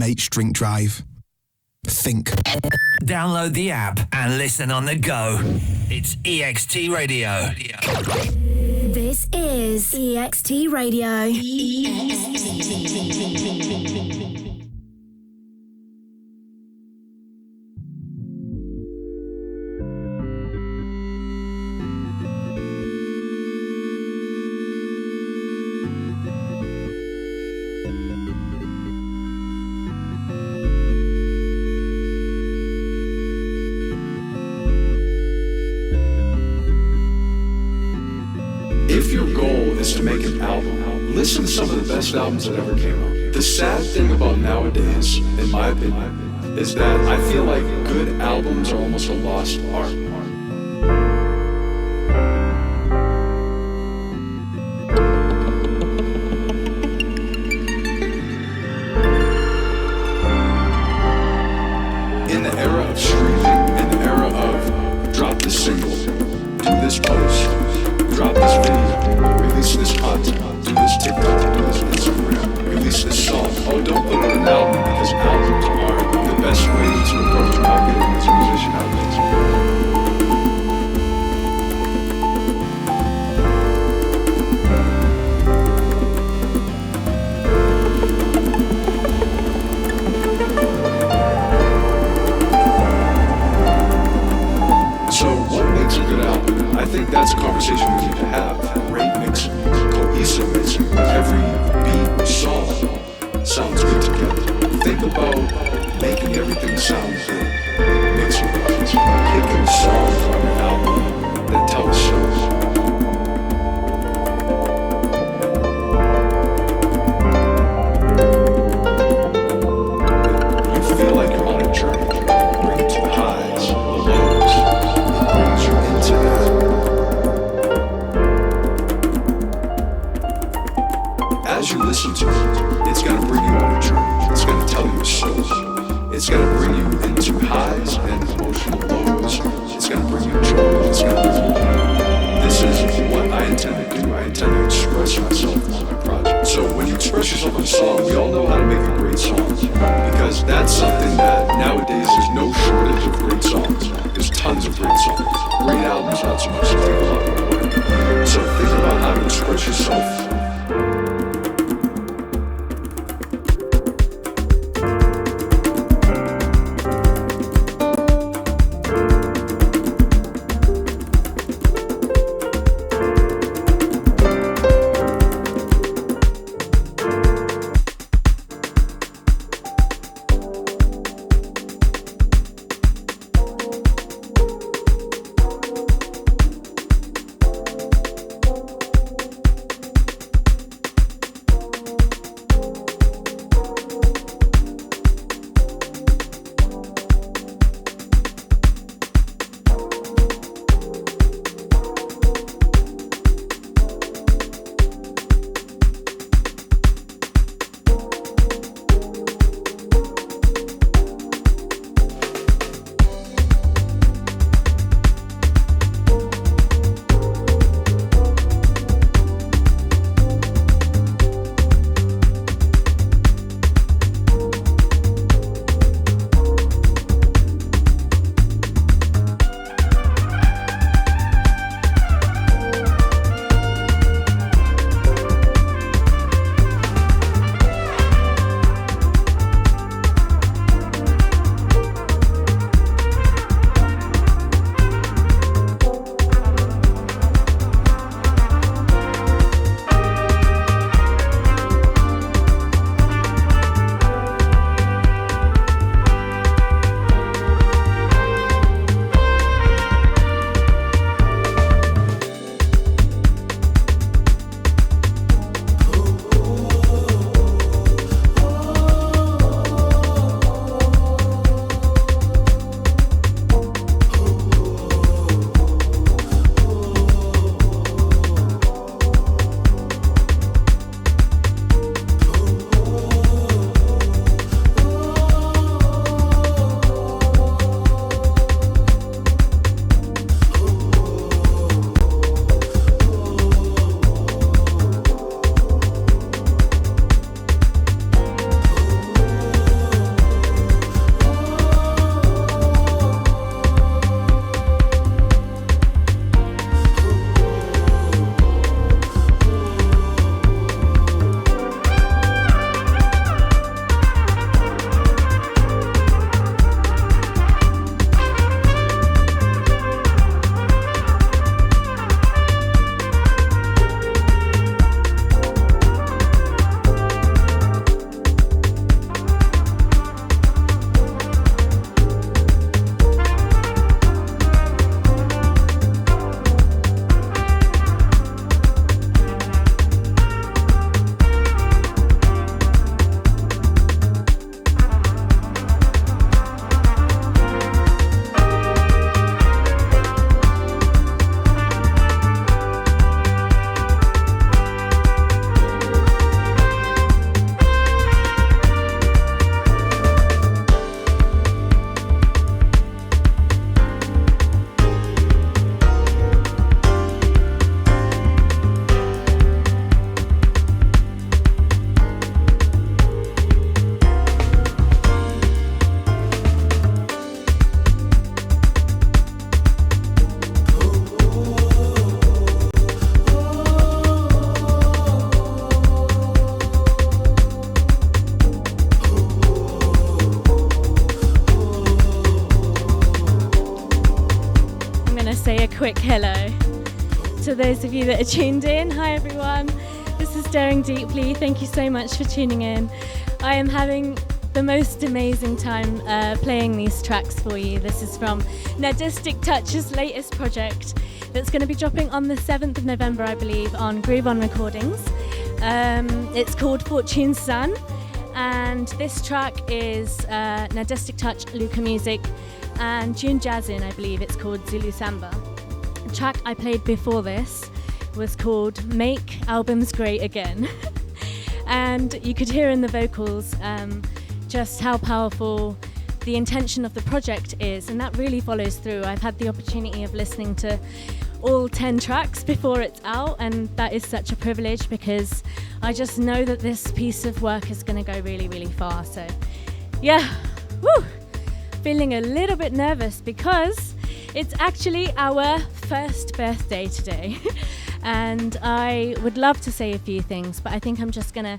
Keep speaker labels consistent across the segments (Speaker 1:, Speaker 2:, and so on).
Speaker 1: Drink Drive. Think.
Speaker 2: Download the app and listen on the go. It's EXT Radio.
Speaker 3: This is EXT Radio.
Speaker 4: If your goal is to make an album, listen to some of the best albums that ever came out. The sad thing about nowadays, in my opinion, is that I feel like good albums are almost a lost art. In the era of streaming, in the era of drop this single, do this post, drop this video, release this content, do this TikTok, do this Instagram, release this song. Oh, don't put it on an album because albums are the best way to approach marketing as a musician nowadays. I think that's a conversation we need to have. Great mixing, cohesive mixing. Every beat or song sounds good together. Think about making everything sound good. Mixing wise, picking a song from an album that tells stories. You feel like you're on a journey. Bring it to the highs, the lows. It brings you into that. As you listen to it, it's going to bring you on a journey. It's going to tell you a story. It's going to bring you into highs and emotional lows. It's going to bring you joy. It's going to bring you. This is what I intend to do. I intend to express myself on my project. So when you express yourself in a song, we all know how to make a great song. Because that's something that nowadays there's no shortage of great songs. There's tons of great songs. Great albums, not so much. So take a lot of work. So think about how to express yourself.
Speaker 5: say a quick hello to those of you that are tuned in. Hi everyone, this is Daring Deeply. Thank you so much for tuning in. I am having the most amazing time playing these tracks for you. This is from Nadistic Touch's latest project that's going to be dropping on the 7th of November, I believe, on Groove On Recordings. It's called Fortune Sun, and this track is Nadistic Touch, Luca Music, and June Jazzin, I believe it's called Zulu Samba. The track I played before this was called Make Albums Great Again. And you could hear in the vocals just how powerful the intention of the project is, and that really follows through. I've had the opportunity of listening to all 10 tracks before it's out, and that is such a privilege because I just know that this piece of work is going to go really, really far. So yeah, woo! Feeling a little bit nervous because it's actually our first birthday today. And I would love to say a few things, but I think I'm just gonna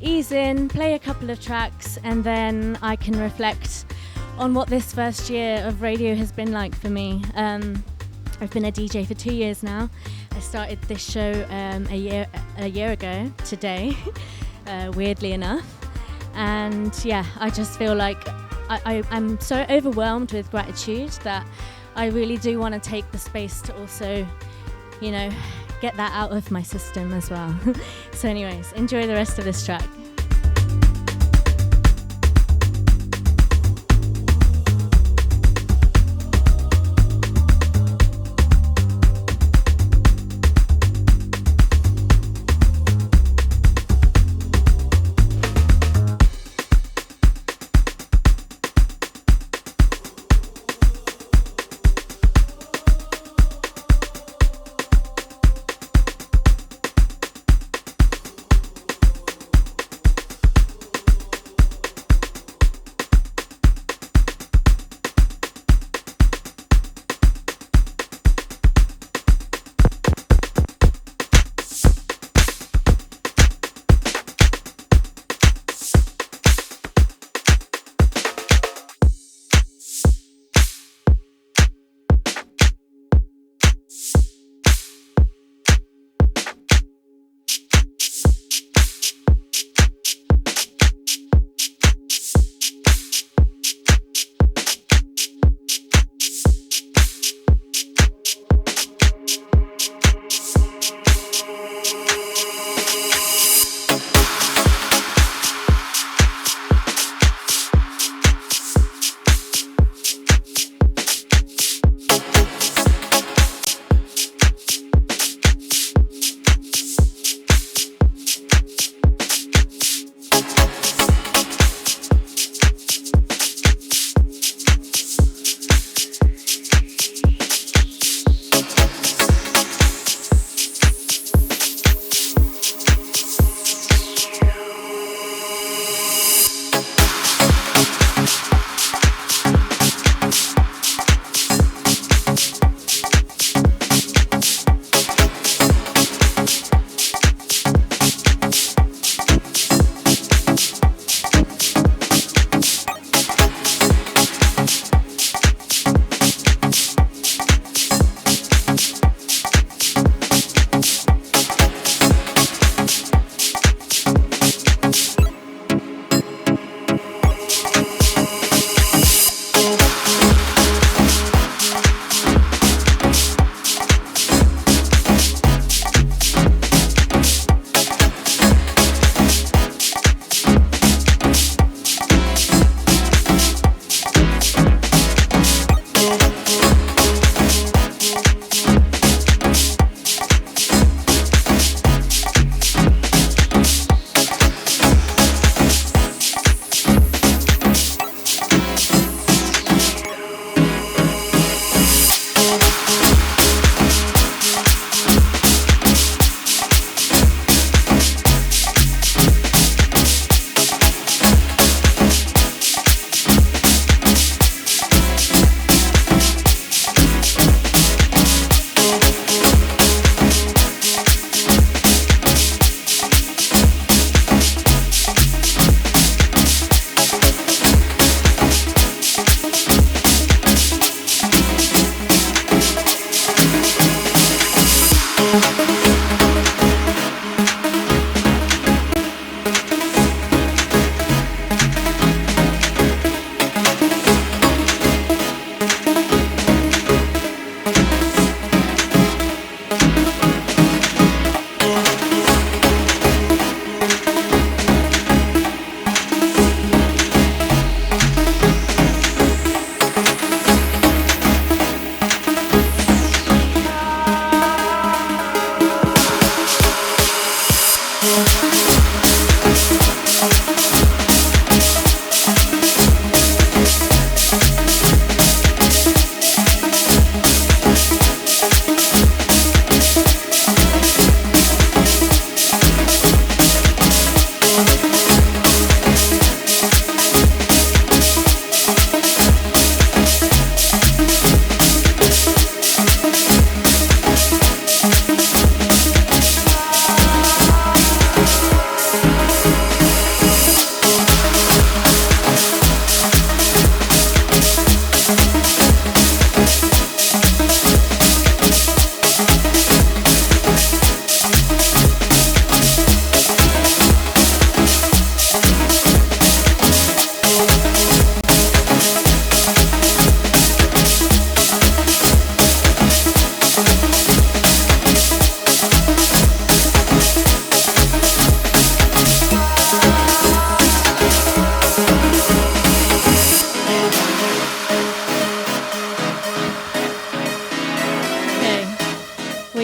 Speaker 5: ease in, play a couple of tracks, and then I can reflect on what this first year of radio has been like for me. I've been a DJ for 2 years now. I started this show a year ago today, weirdly enough. And yeah, I just feel like I'm so overwhelmed with gratitude that I really do want to take the space to also, you know, get that out of my system as well. So anyways, enjoy the rest of this track.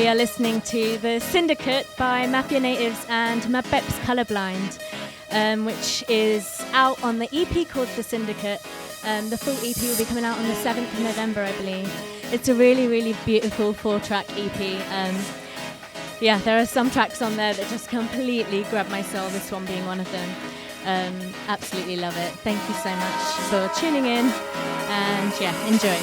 Speaker 5: are listening to The Syndicate by Mafia Natives and Mabeps Colorblind, which is out on the EP called The Syndicate. The full EP will be coming out on the 7th of November, I believe. It's a really, really beautiful 4-track EP. Yeah, there are some tracks on there that just completely grab my soul, this one being one of them. Absolutely love it. Thank you so much for tuning in, and yeah, enjoy.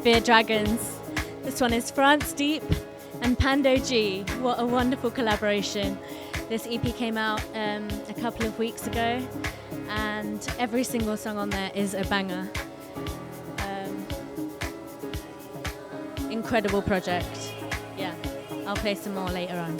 Speaker 5: Beer Dragons. This one is France Deep and Pando G. What a wonderful collaboration. This EP came out a couple of weeks ago, and every single song on there is a banger. Incredible project. Yeah, I'll play some more later on.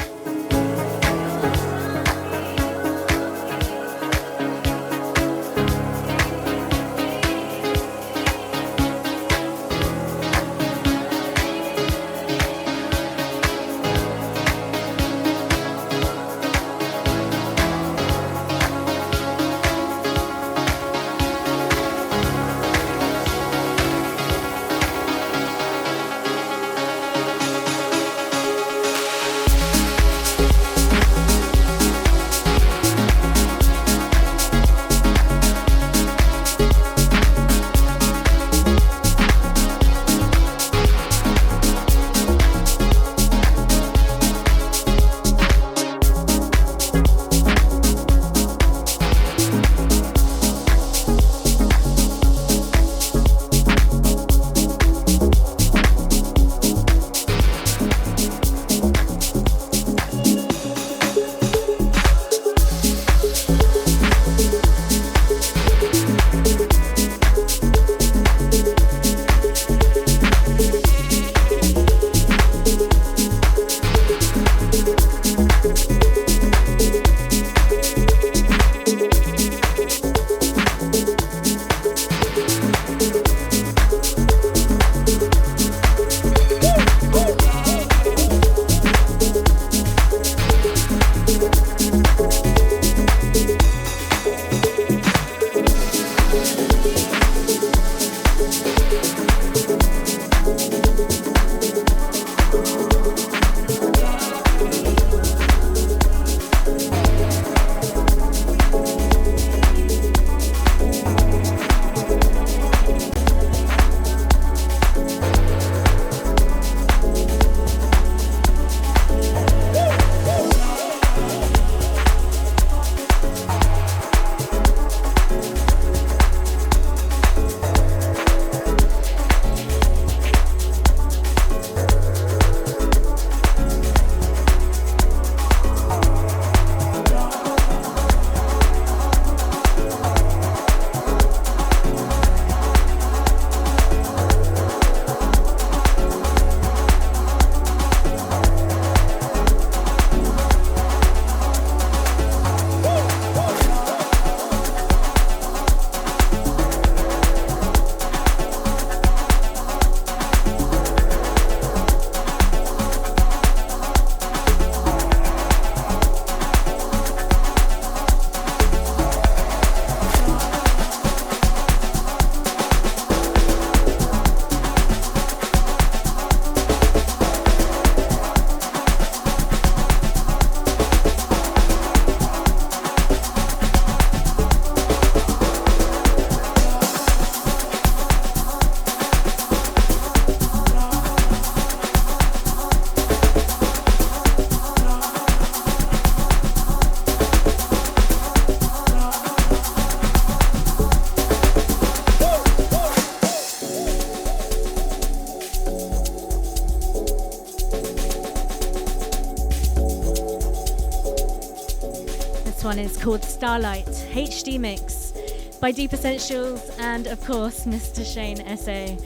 Speaker 5: One is called Starlight HD Mix by Deep Essentials and of course Mr. Shane S.A.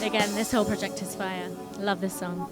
Speaker 5: Again, this whole project is fire. Love this song.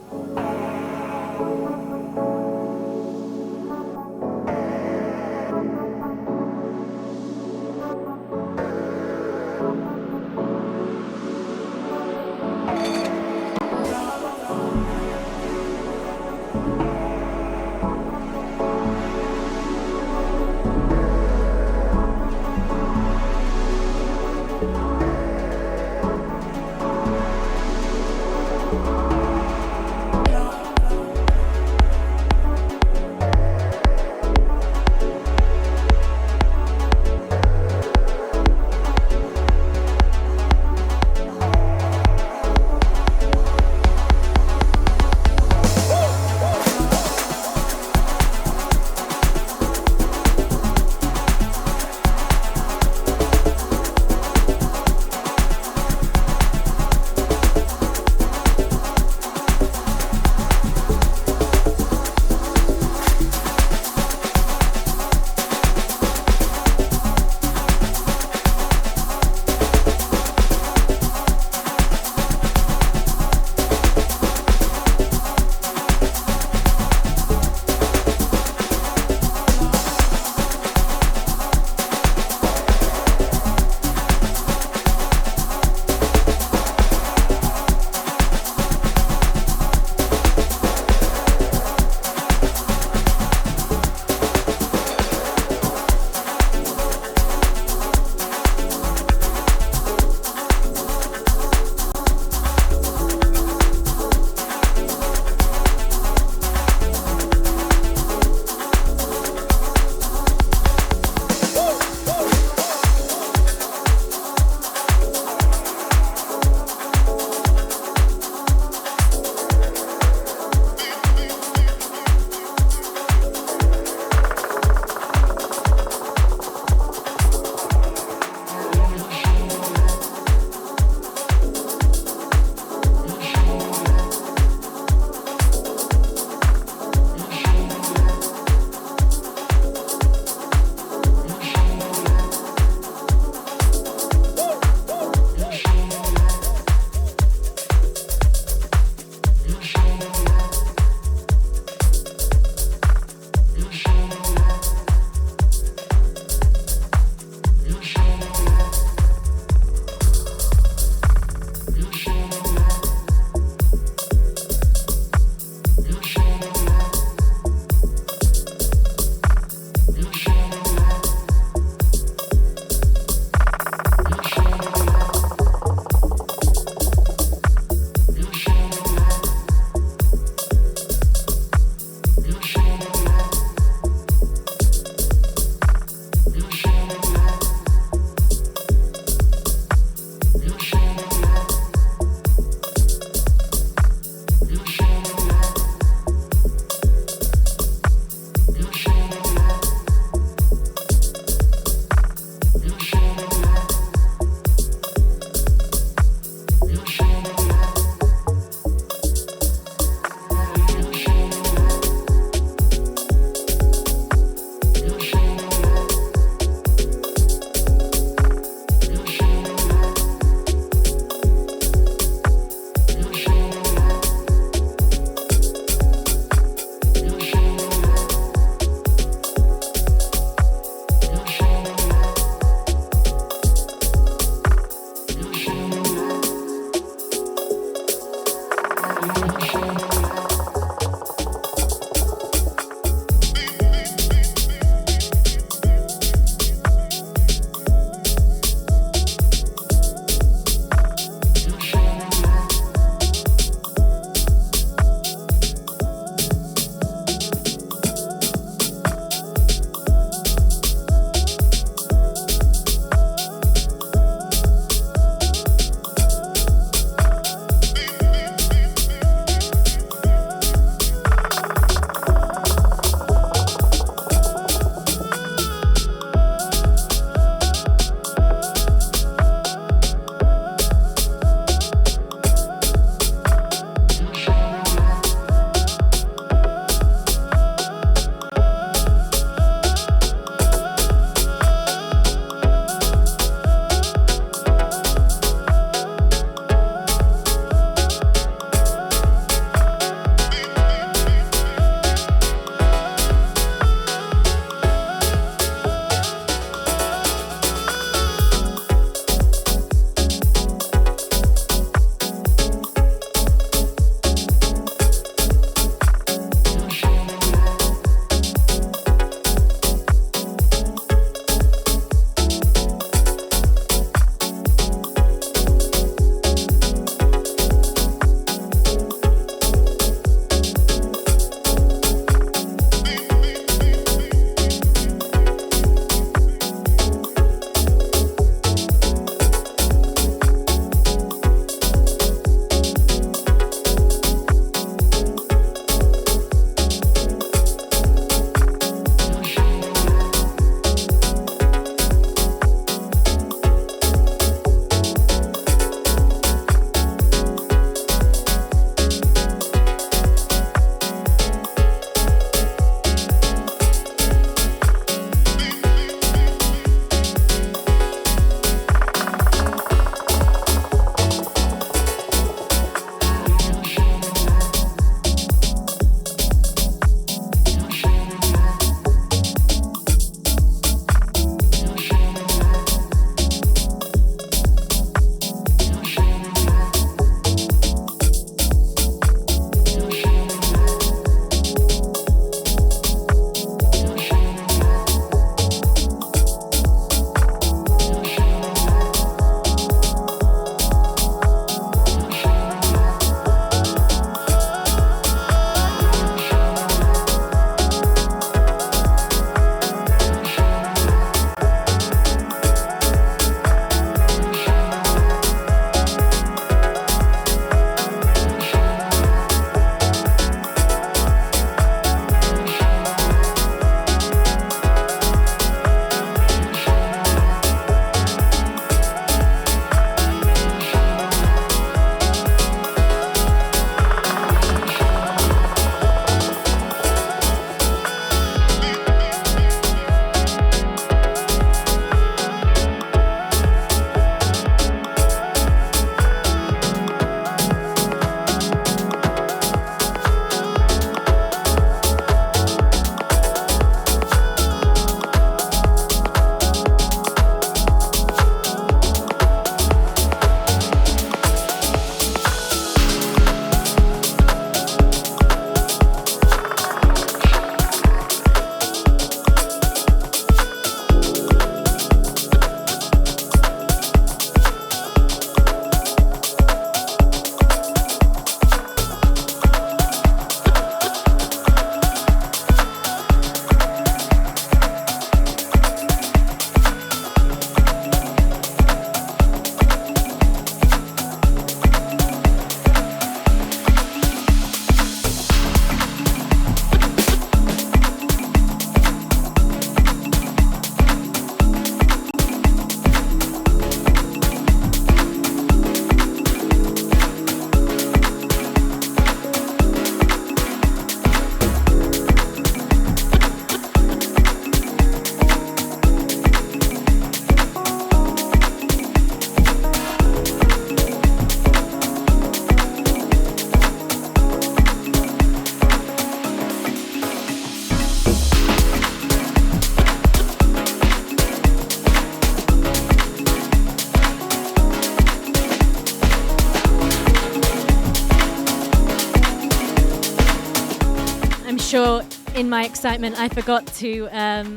Speaker 5: in my excitement, I forgot to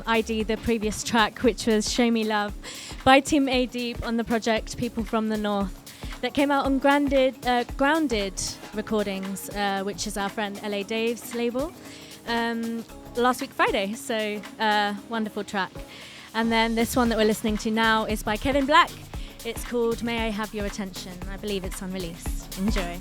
Speaker 5: ID the previous track, which was Show Me Love by Team A Deep on the project People from the North that came out on Grounded Recordings, which is our friend LA Dave's label, last week Friday. So wonderful track. And then this one that we're listening to now is by Kevin Black. It's called May I Have Your Attention. I believe it's unreleased. Enjoy.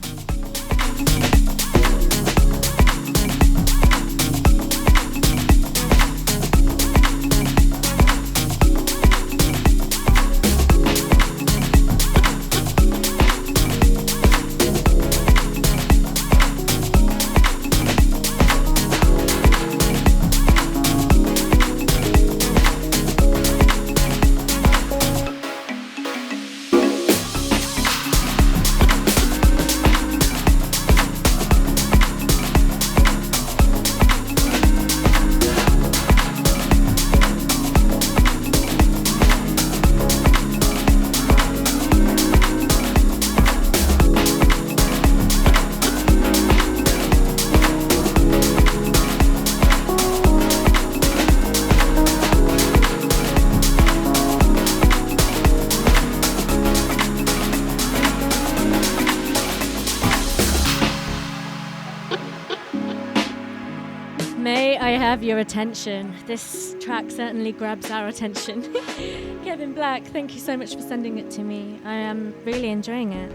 Speaker 5: Have your attention. This track certainly grabs our attention. Kevin Black, thank you so much for sending it to me. I am really enjoying it.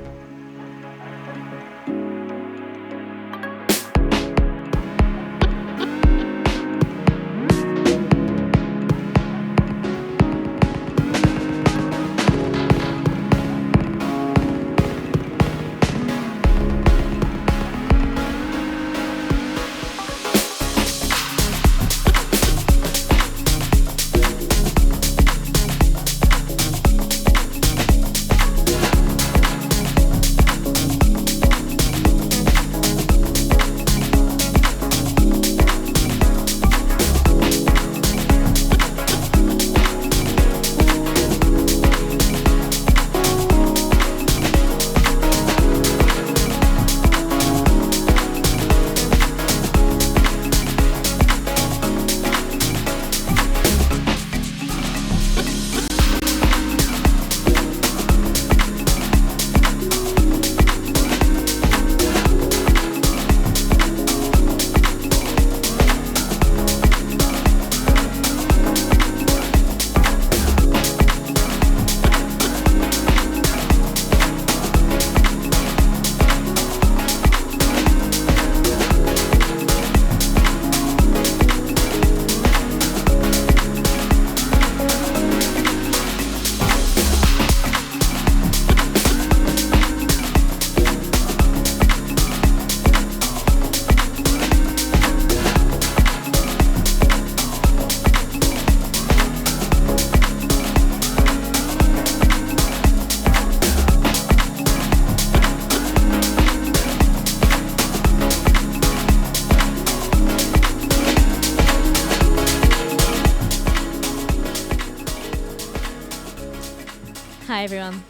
Speaker 5: Hi everyone,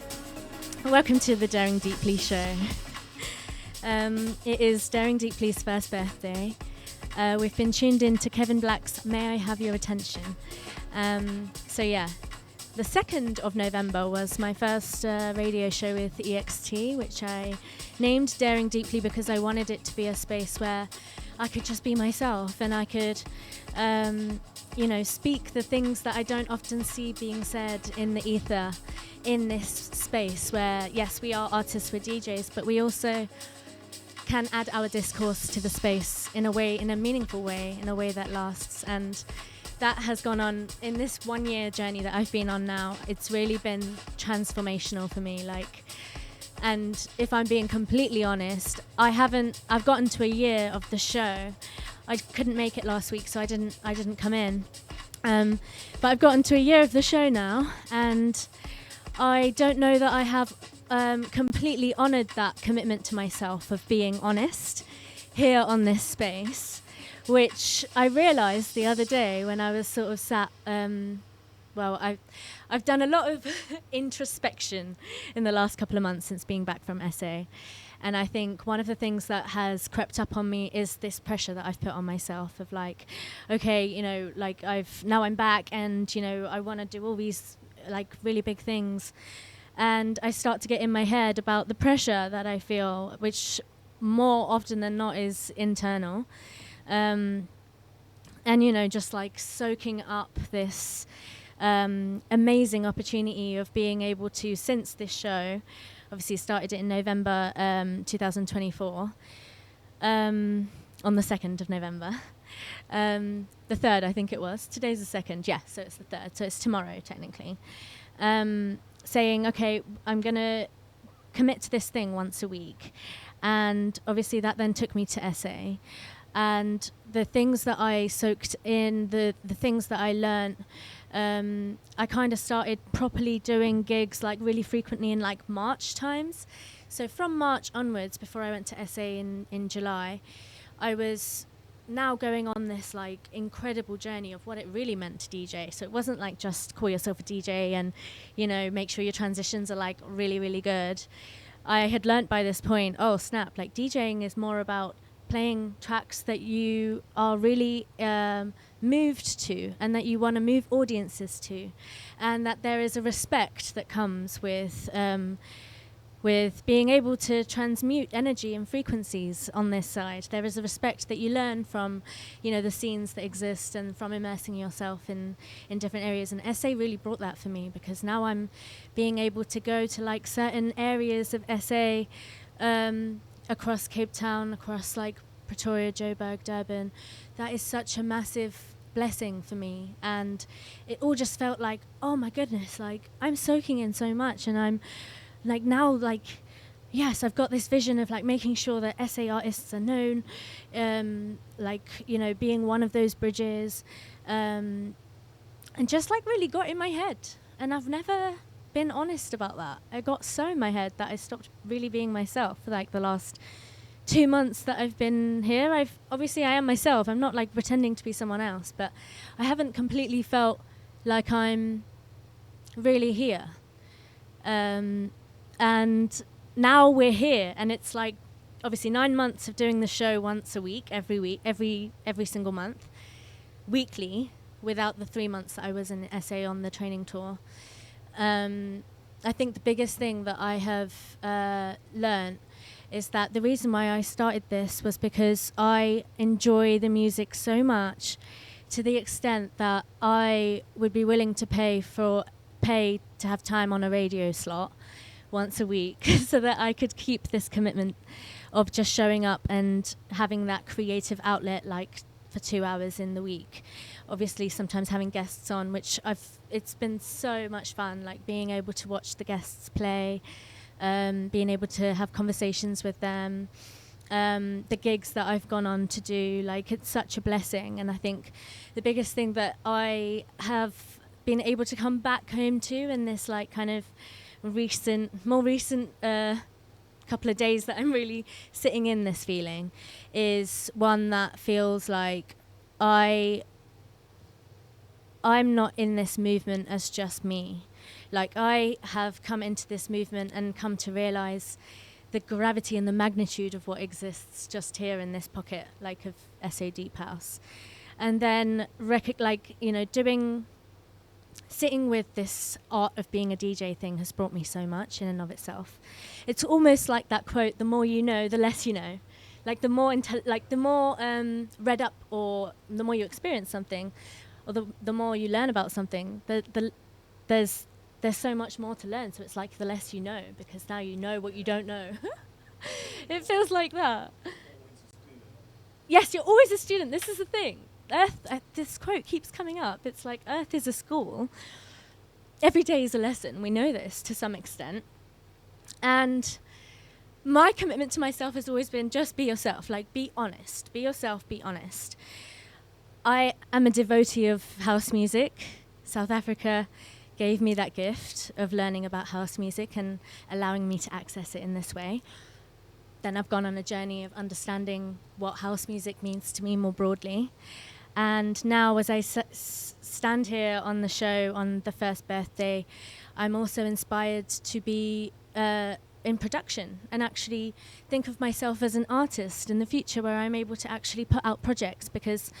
Speaker 5: welcome to the Daring Deeply show. It is Daring Deeply's first birthday. We've been tuned in to Kevin Black's May I Have Your Attention. So yeah, the 2nd of November was my first radio show with EXT, which I named Daring Deeply because I wanted it to be a space where I could just be myself and I could speak the things that I don't often see being said in the ether in this space where, yes, we are artists, we're DJs, but we also can add our discourse to the space in a meaningful way, in a way that lasts. And that has gone on in this 1 year journey that I've been on now. It's really been transformational for me. And if I'm being completely honest, I've gotten to a year of the show. I couldn't make it last week, so I didn't come in. But I've gotten to a year of the show now, and I don't know that I have completely honoured that commitment to myself of being honest here on this space, which I realised the other day when I was sort of sat. I've done a lot of introspection in the last couple of months since being back from SA, And I think one of the things that has crept up on me is this pressure that I've put on myself of like, okay, you know, like now I'm back and, you know, I want to do all these like really big things. And I start to get in my head about the pressure that I feel, which more often than not is internal. And, you know, just like soaking up this amazing opportunity of being able to, since this show, obviously started it in November 2024, on the 2nd of November. The 3rd, I think it was. Today's the 2nd, yeah, so it's the 3rd, so it's tomorrow technically. Saying, okay, I'm going to commit to this thing once a week. And obviously that then took me to SA. And the things that I soaked in, the things that I learnt, I kind of started properly doing gigs like really frequently in like March times. So from March onwards, before I went to SA in July, I was now going on this like incredible journey of what it really meant to DJ. So it wasn't like just call yourself a DJ and, you know, make sure your transitions are like really, really good. I had learnt by this point, oh snap, like DJing is more about playing tracks that you are really moved to and that you want to move audiences to, and that there is a respect that comes with being able to transmute energy and frequencies on this side. There is a respect that you learn from, you know, the scenes that exist and from immersing yourself in different areas. And SA really brought that for me, because now I'm being able to go to like certain areas of SA, across Cape Town, across like Pretoria, Joburg, Durban. That is such a massive blessing for me. And it all just felt like, oh my goodness, like I'm soaking in so much, and I'm like now, like, yes, I've got this vision of like making sure that SA artists are known, like, you know, being one of those bridges, and just like really got in my head. And I've never been honest about that. I got so in my head that I stopped really being myself for like the last 2 months that I've been here. I am myself. I'm not like pretending to be someone else, but I haven't completely felt like I'm really here. And now we're here, and it's like obviously 9 months of doing the show once a week, every single month, weekly, without the 3 months that I was in SA on the training tour. I think the biggest thing that I have learned is that the reason why I started this was because I enjoy the music so much, to the extent that I would be willing to pay to have time on a radio slot once a week so that I could keep this commitment of just showing up and having that creative outlet like for 2 hours in the week. Obviously sometimes having guests on, which it's been so much fun, like being able to watch the guests play, being able to have conversations with them, the gigs that I've gone on to do, like it's such a blessing. And I think the biggest thing that I have been able to come back home to in this like kind of more recent couple of days that I'm really sitting in this feeling is one that feels like I'm not in this movement as just me. Like I have come into this movement and come to realize the gravity and the magnitude of what exists just here in this pocket, like of SA Deep House. And then sitting with this art of being a DJ thing has brought me so much in and of itself. It's almost like that quote, the more you know, the less you know. Like the more read up, or the more you experience something, or the more you learn about something, there's so much more to learn. So it's like the less you know, because now you know what you don't know. It feels like that. Yes, you're always a student. This is the thing. Earth, this quote keeps coming up. It's like Earth is a school. Every day is a lesson. We know this to some extent. And my commitment to myself has always been just be yourself. Like, be honest. Be yourself, be honest. I am a devotee of house music. South Africa gave me that gift of learning about house music and allowing me to access it in this way. Then I've gone on a journey of understanding what house music means to me more broadly. And now as I stand here on the show on the first birthday, I'm also inspired to be in production and actually think of myself as an artist in the future, where I'm able to actually put out projects. Because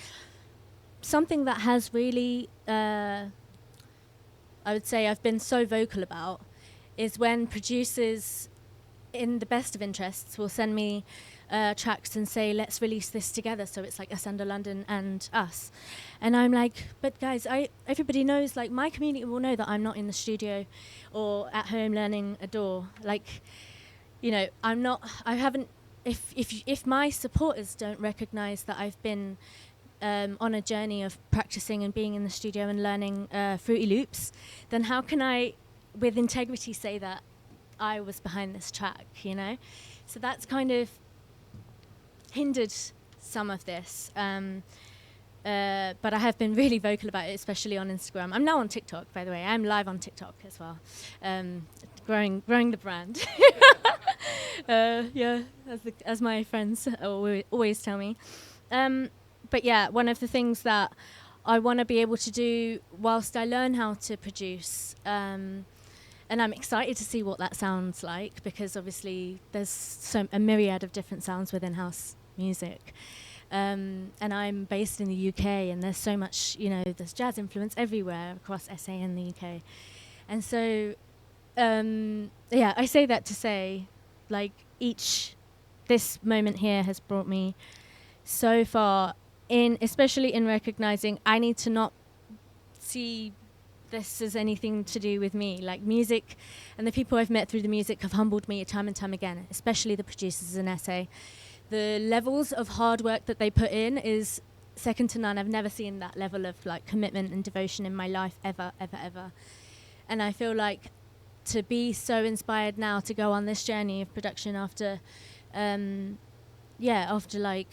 Speaker 5: something that has really, I would say I've been so vocal about, is when producers in the best of interests will send me tracks and say, let's release this together, so it's like AsandaLondon and us. And I'm like, but guys, everybody knows, like, my community will know that I'm not in the studio or at home learning a DAW. Like, you know, if my supporters don't recognize that I've been on a journey of practicing and being in the studio and learning Fruity Loops, then how can I with integrity say that I was behind this track, you know? So that's kind of hindered some of this. But I have been really vocal about it, especially on Instagram. I'm now on TikTok, by the way. I'm live on TikTok as well. Growing the brand. Yeah, as my friends always tell me. But yeah, one of the things that I want to be able to do whilst I learn how to produce, and I'm excited to see what that sounds like, because obviously there's a myriad of different sounds within house music. And I'm based in the UK, and there's so much, you know, there's jazz influence everywhere across SA and the UK. And so, yeah, I say that to say, like, this moment here has brought me so far, especially in recognizing I need to not see this as anything to do with me. Like, music and the people I've met through the music have humbled me time and time again, especially the producers in SA. The levels of hard work that they put in is second to none. I've never seen that level of, like, commitment and devotion in my life ever. And I feel like to be so inspired now to go on this journey of production after like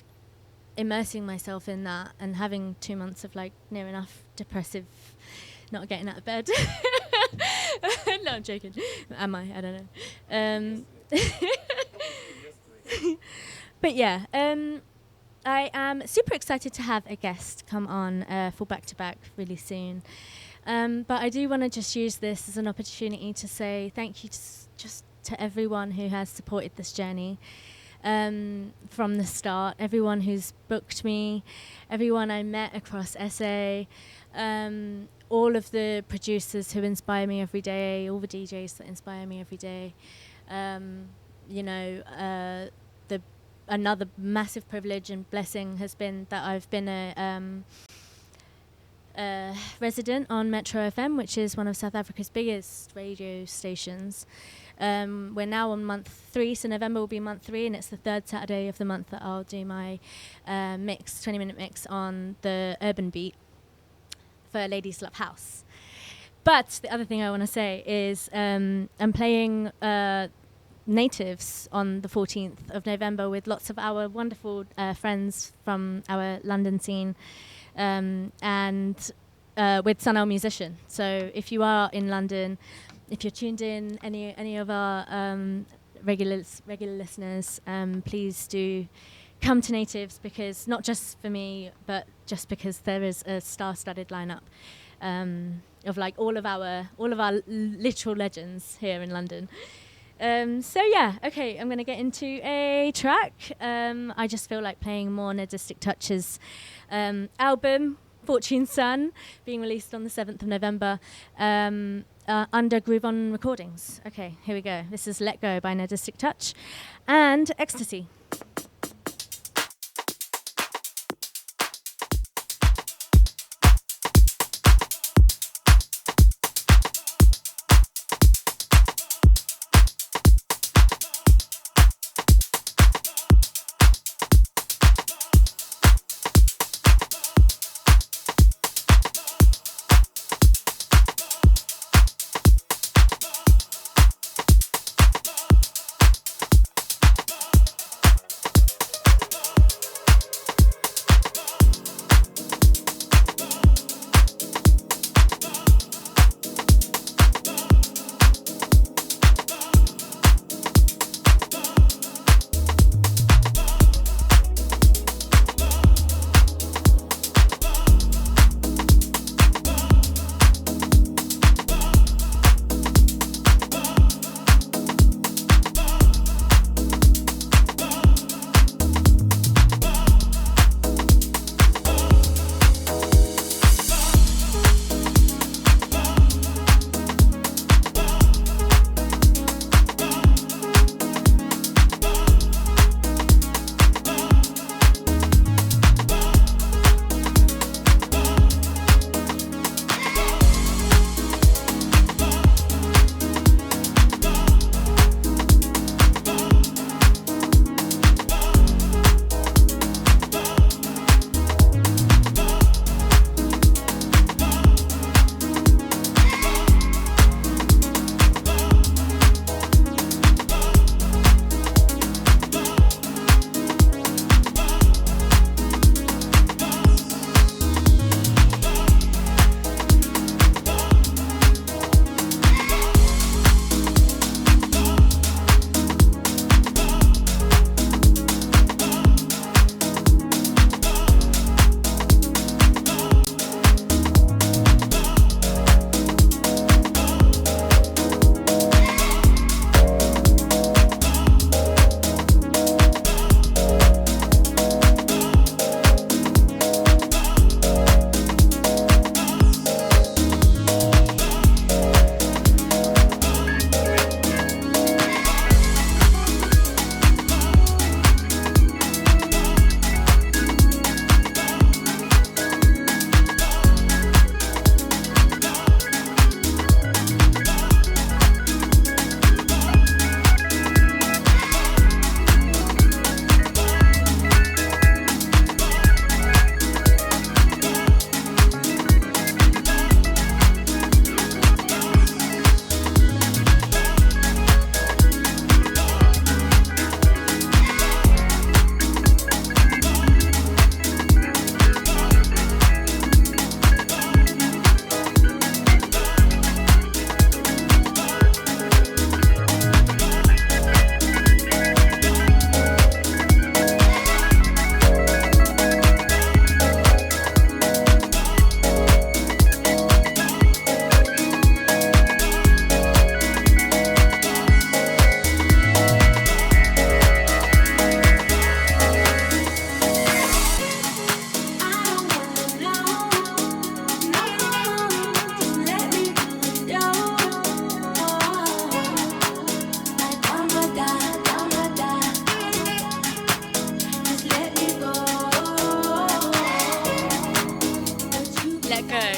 Speaker 5: immersing myself in that and having 2 months of, like, near enough depressive, not getting out of bed. No, I'm joking. Am I? I don't know. But yeah, I am super excited to have a guest come on for back-to-back really soon. But I do want to just use this as an opportunity to say thank you just to everyone who has supported this journey from the start, everyone who's booked me, everyone I met across SA, all of the producers who inspire me every day, all the DJs that inspire me every day. You know, another massive privilege and blessing has been that I've been a resident on Metro FM, which is one of South Africa's biggest radio stations. We're now on month 3, so November will be month 3, and it's the 3rd Saturday of the month that I'll do my 20-minute mix on the urban beat for Ladies Love House. But the other thing I want to say is I'm playing Natives on the 14th of November with lots of our wonderful friends from our London scene, and with Sunel Musician. So if you are in London, if you're tuned in, any of our regular listeners, please do come to Natives, because not just for me, but just because there is a star-studded lineup of, like, all of our literal legends here in London. So yeah, okay, I'm going to get into a track. I just feel like playing more Nerdistic Touches album, Fortune Sun, being released on the 7th of November under Groove On Recordings. Okay, here we go. This is Let Go by Nerdistic Touch and Ecstasy. Let Go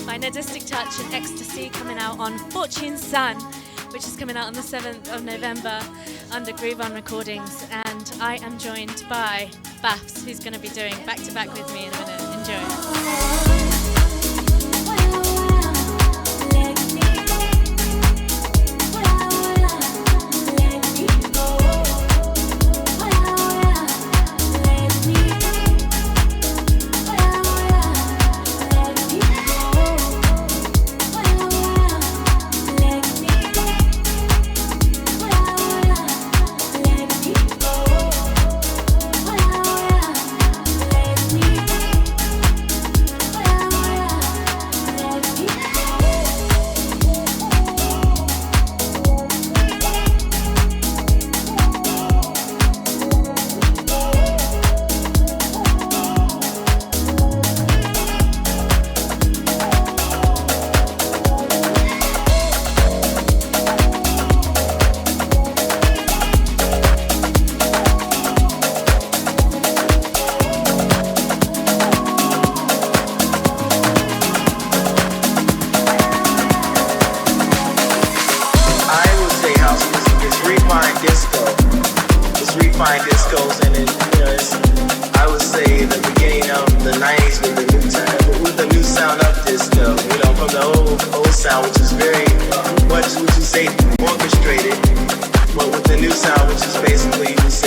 Speaker 5: by Nerdistic Touch and Ecstasy, coming out on Fortune Sun, which is coming out on the 7th of November under Groove On Recordings. And I am joined by Bafs, who's going to be doing back-to-back with me in a minute. Enjoy.
Speaker 6: The new sound of this, from the old sound, which is very much, would you say, orchestrated, but with the new sound, which is basically, you would say,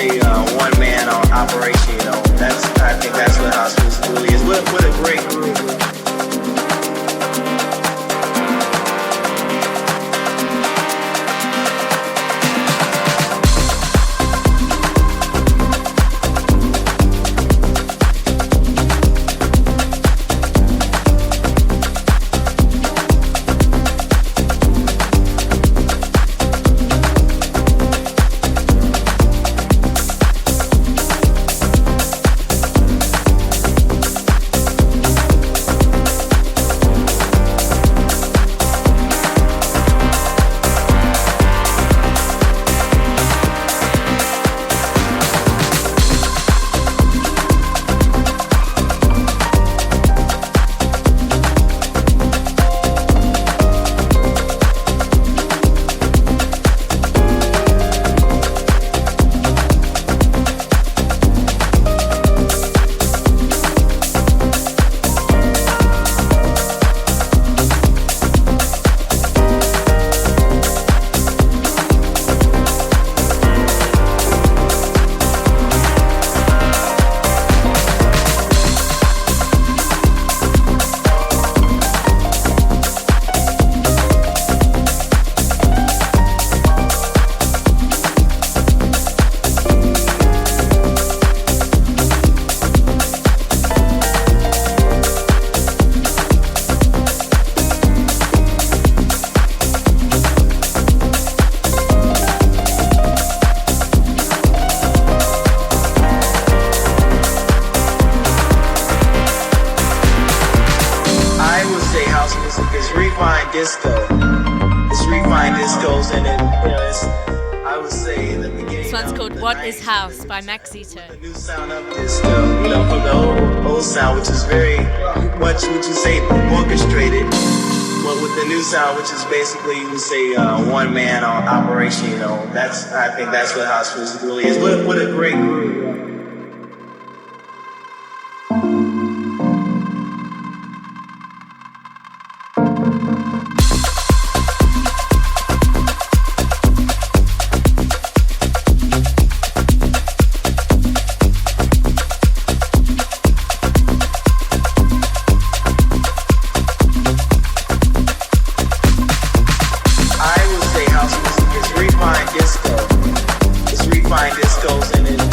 Speaker 6: one man operation. I think that's what house music really is. What a great groove.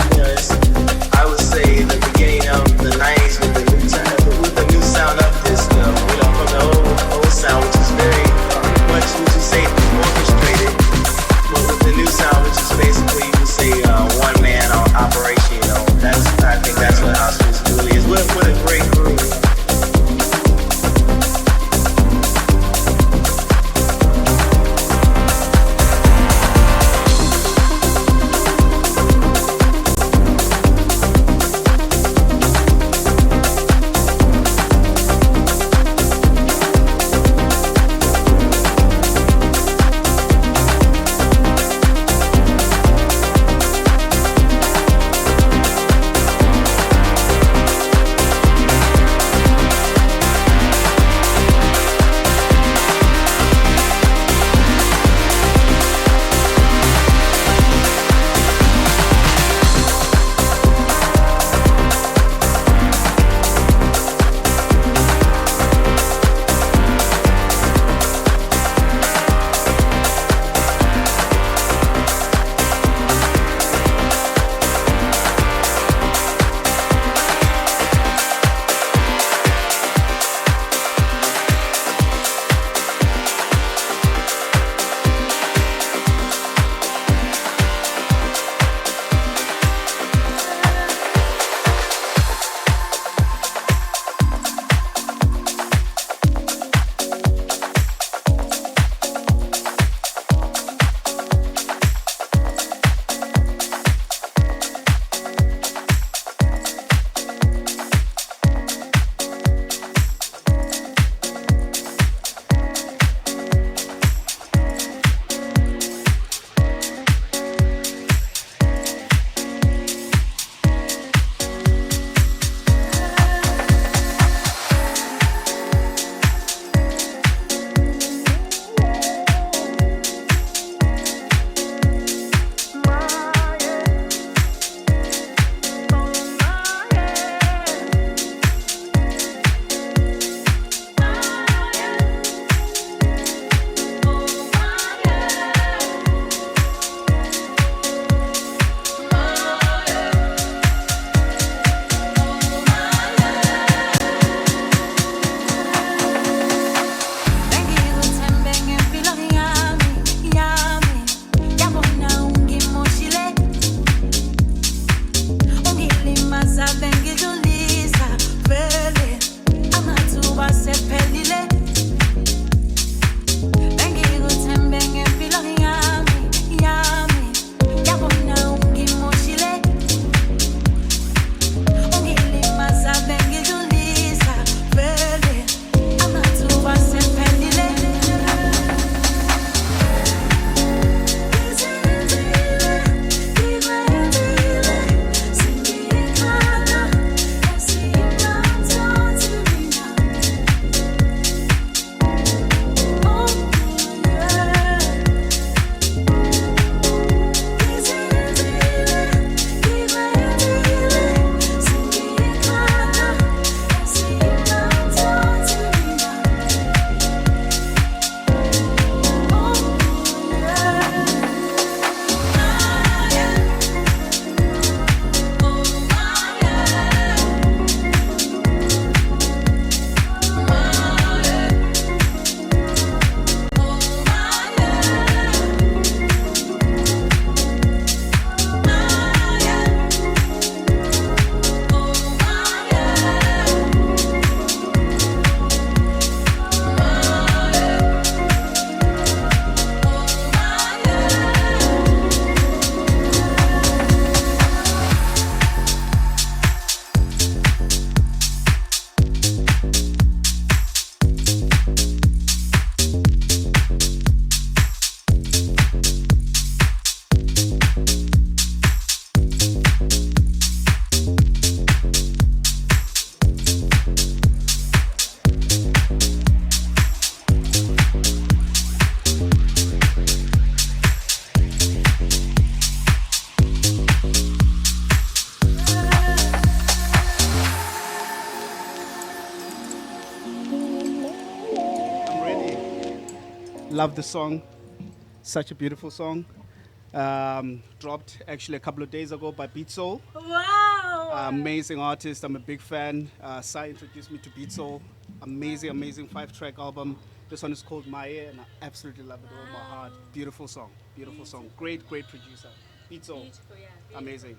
Speaker 5: This
Speaker 7: Love the song. Such a beautiful song. Dropped actually a couple of days ago by Beat Soul.
Speaker 5: Wow!
Speaker 7: Amazing artist. I'm a big fan. Sai introduced me to Beat Soul. Amazing 5-track album. This one is called Maya, and I absolutely love it with all my heart. Beautiful song. Great producer. Beat Soul.
Speaker 5: Beautiful, yeah.
Speaker 7: Amazing.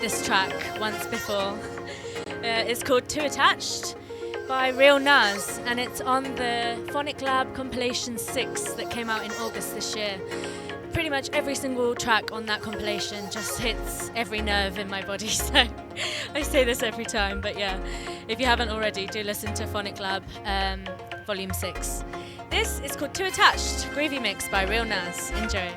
Speaker 5: this track once before. It's called Too Attached by Real Nas, and it's on the Phonic Lab compilation 6 that came out in August this year. Pretty much every single track on that compilation just hits every nerve in my body, so I say this every time, but yeah, if you haven't already, do listen to Phonic Lab Volume 6. This is called Too Attached, Groovy Mix by Real Nas. Enjoy.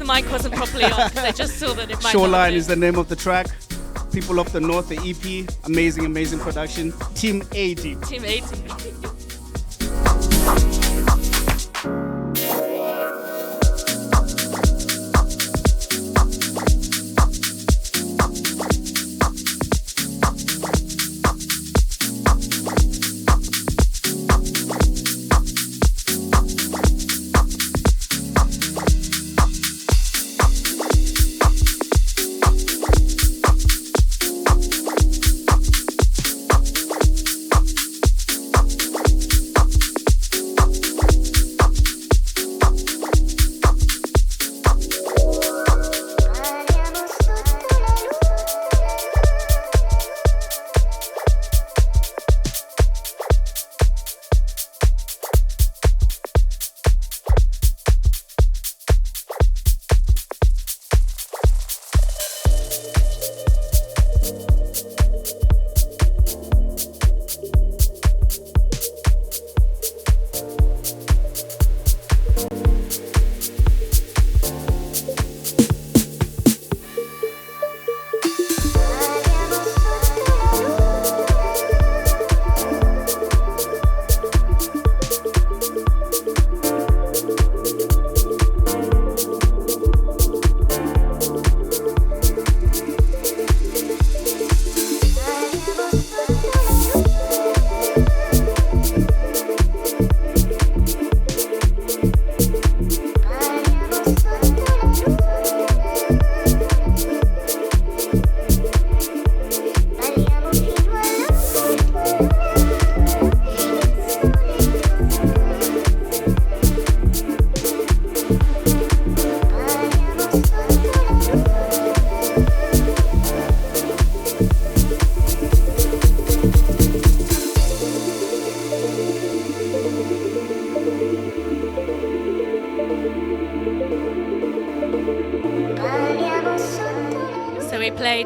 Speaker 5: mic wasn't properly on because I just saw that it might
Speaker 7: Shoreline is the name of the track. People of the North, the EP. Amazing, amazing production. Team 80.
Speaker 5: Team 80.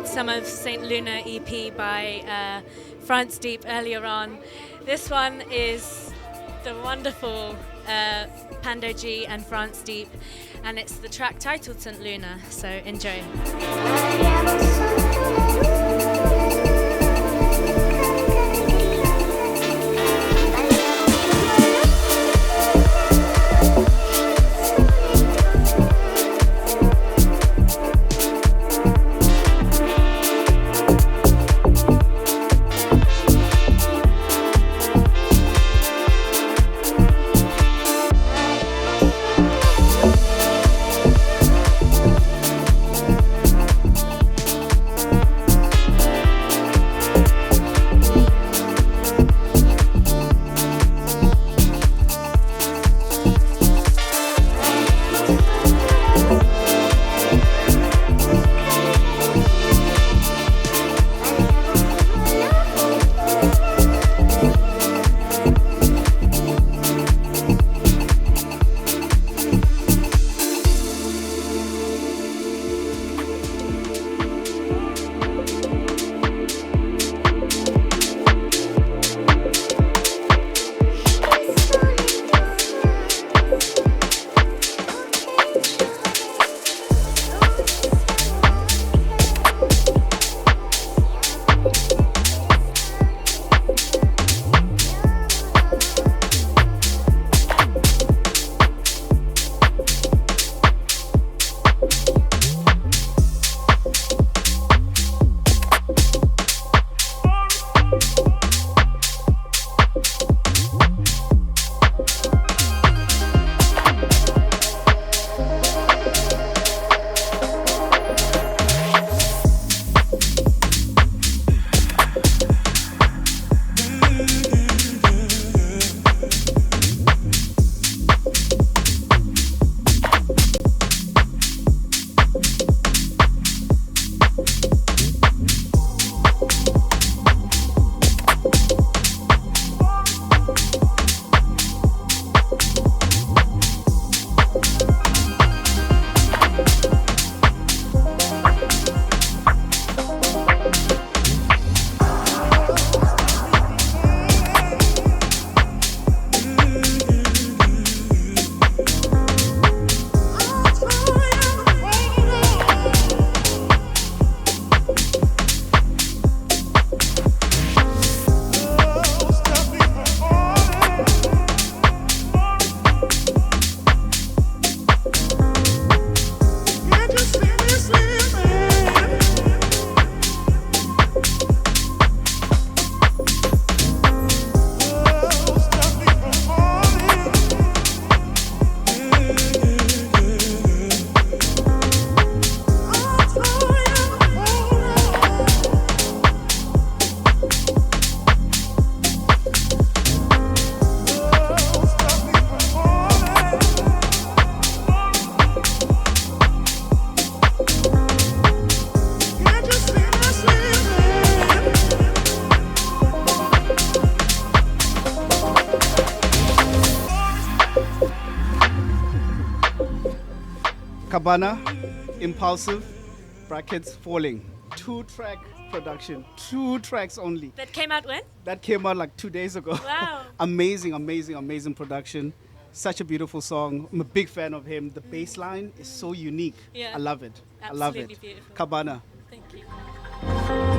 Speaker 5: Some of Saint Luna EP by France Deep earlier on. This one is the wonderful Pando G and France Deep, and it's the track titled Saint Luna, so enjoy.
Speaker 7: Cabana, Impulsive, brackets, Falling. 2-track production, 2 tracks only.
Speaker 5: That came out when?
Speaker 7: That came out like 2 days ago.
Speaker 5: Wow.
Speaker 7: amazing production. Such a beautiful song. I'm a big fan of him. The bass line is so unique.
Speaker 5: Yeah.
Speaker 7: I love it.
Speaker 5: Absolutely beautiful.
Speaker 7: Cabana.
Speaker 5: Thank you.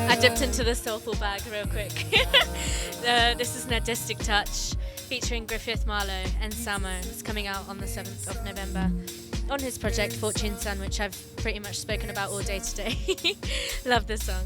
Speaker 5: I dipped into the soulful bag real quick. This is Nadistic Touch, featuring Griffith Marlowe and Samo. It's coming out on the 7th of November on his project Fortune Sun, which I've pretty much spoken about all day today. Love this song.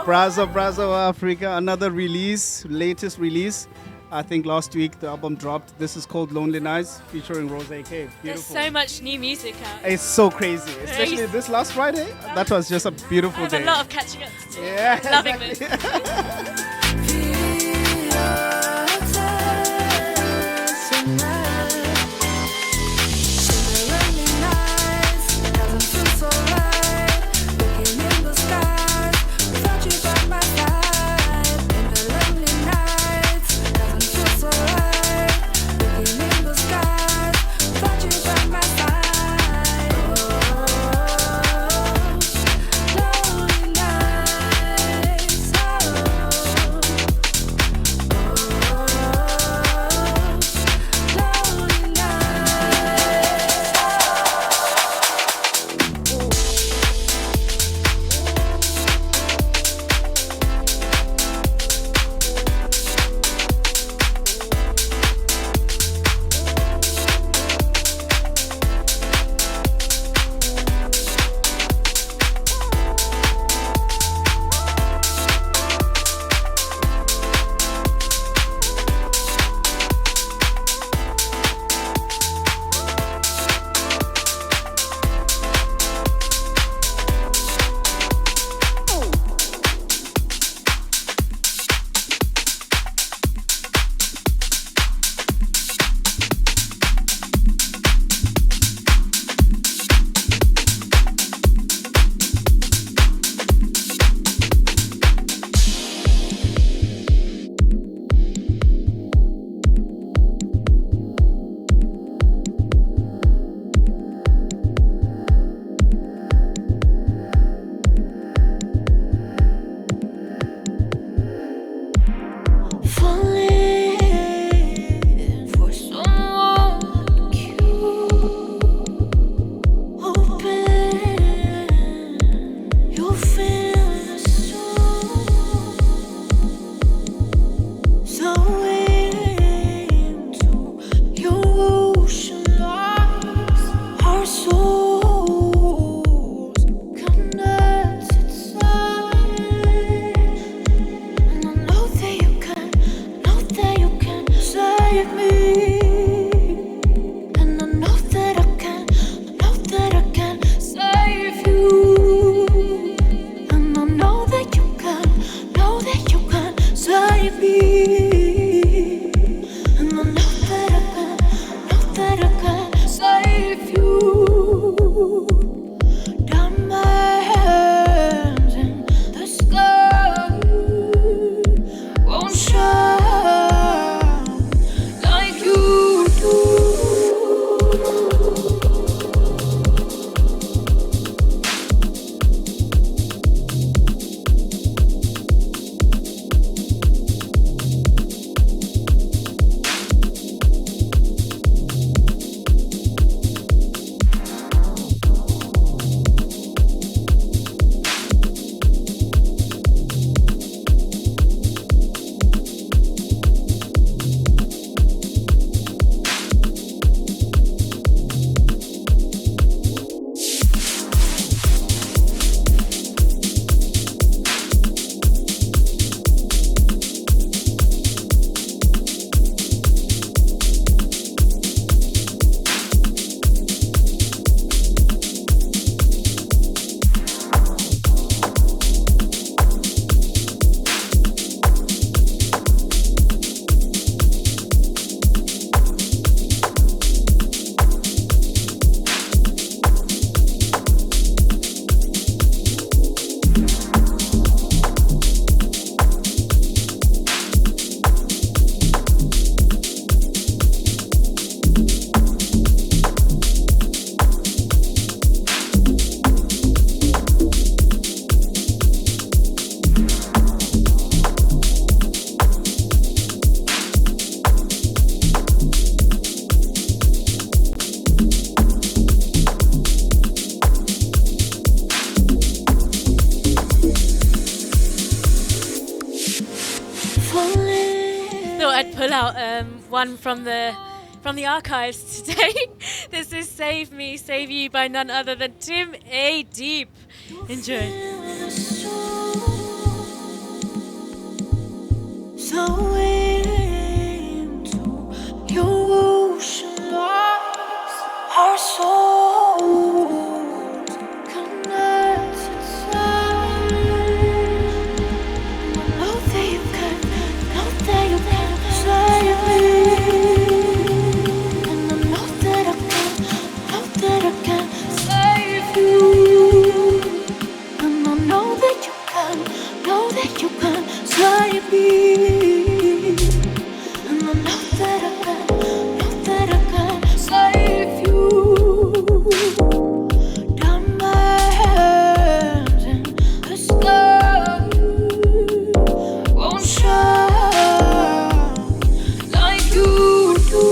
Speaker 7: Brazo Africa, another release, latest release. I think last week the album dropped. This is called Lonely Nights, featuring Rose K. Beautiful.
Speaker 5: There's so much new music out.
Speaker 7: It's so crazy, especially this last Friday. That was just a beautiful day.
Speaker 5: A lot of catching up to do.
Speaker 7: Yeah,
Speaker 5: loving
Speaker 7: exactly.
Speaker 8: Lonely nights, oh. you can save me. And I know that I can save you. Diamonds in the sky won't shine like you do.
Speaker 5: One from the archives today. This is Save Me, Save You by none other than Tim A. Deep. Enjoy.
Speaker 8: So into your ocean lies our souls connected. Know that you can save me. And I know that I can save you. And I know that you can save me. And I know that I can save you. Diamonds in the sky won't shine like you do.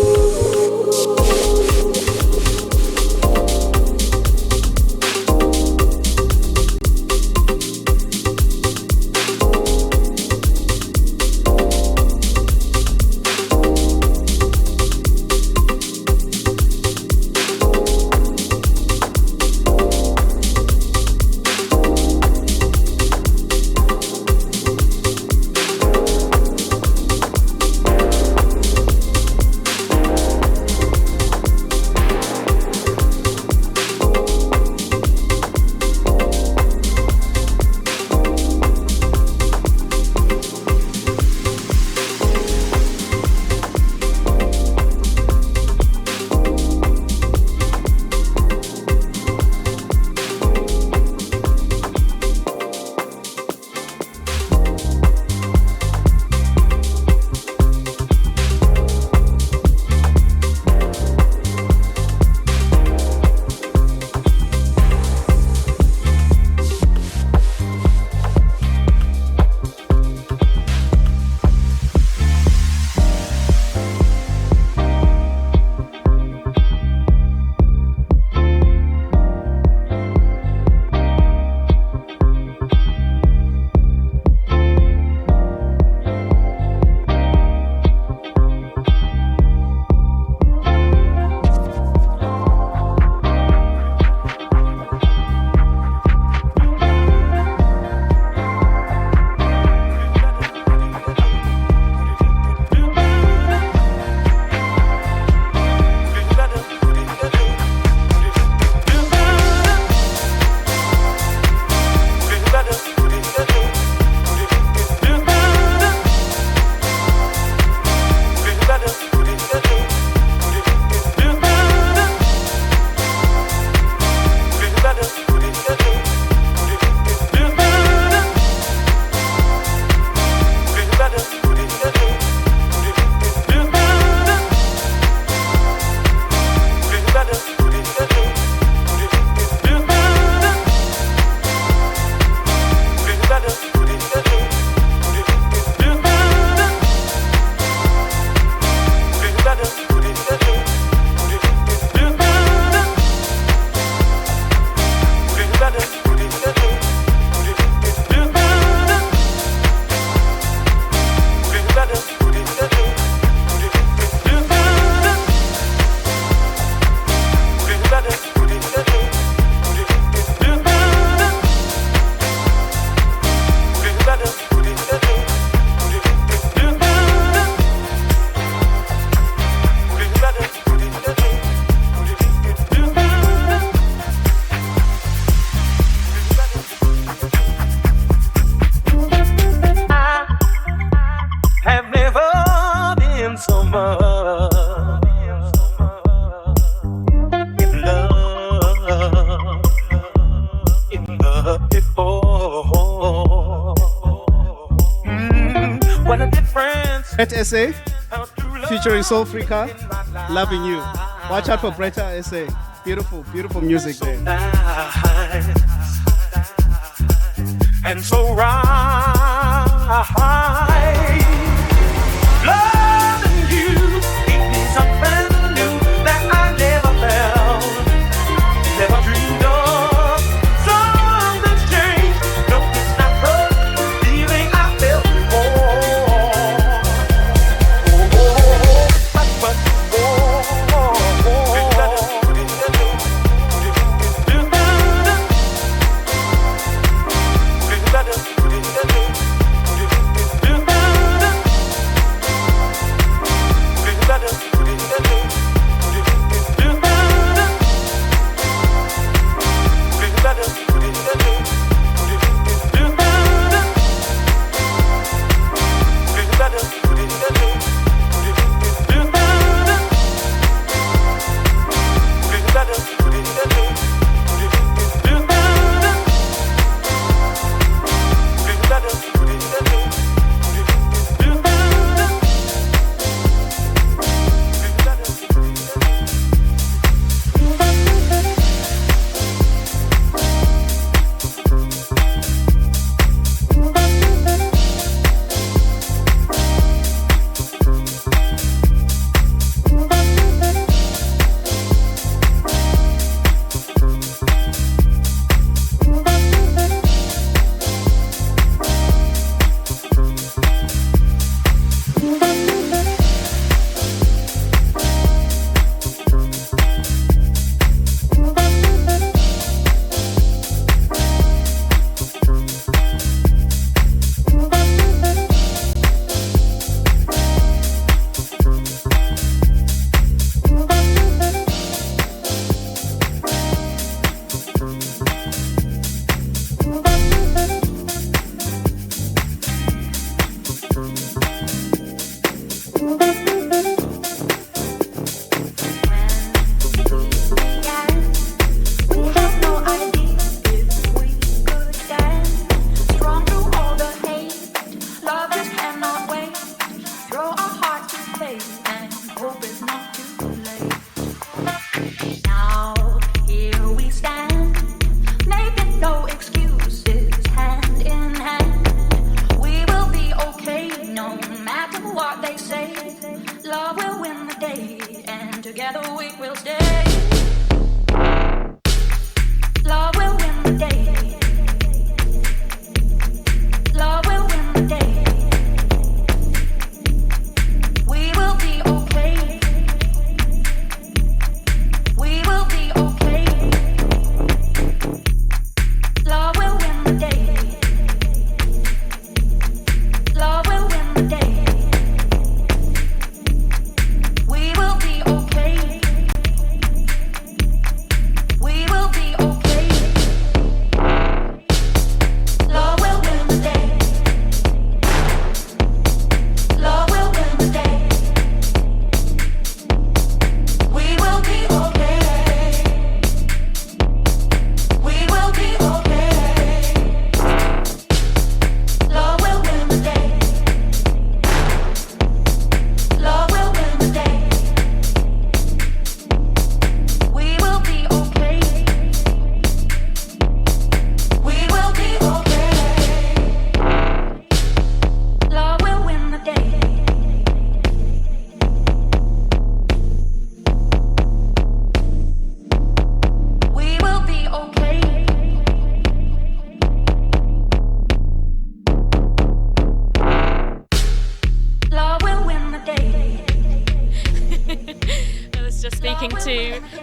Speaker 9: What a difference.
Speaker 7: Brett SA, featuring Soul Freaka, Loving You. Watch out for Brett SA. Beautiful, beautiful music there.
Speaker 9: And so right, loving you gave me something new that I never felt, never dreamed of. Something's changed, no, it's not the feeling I felt before.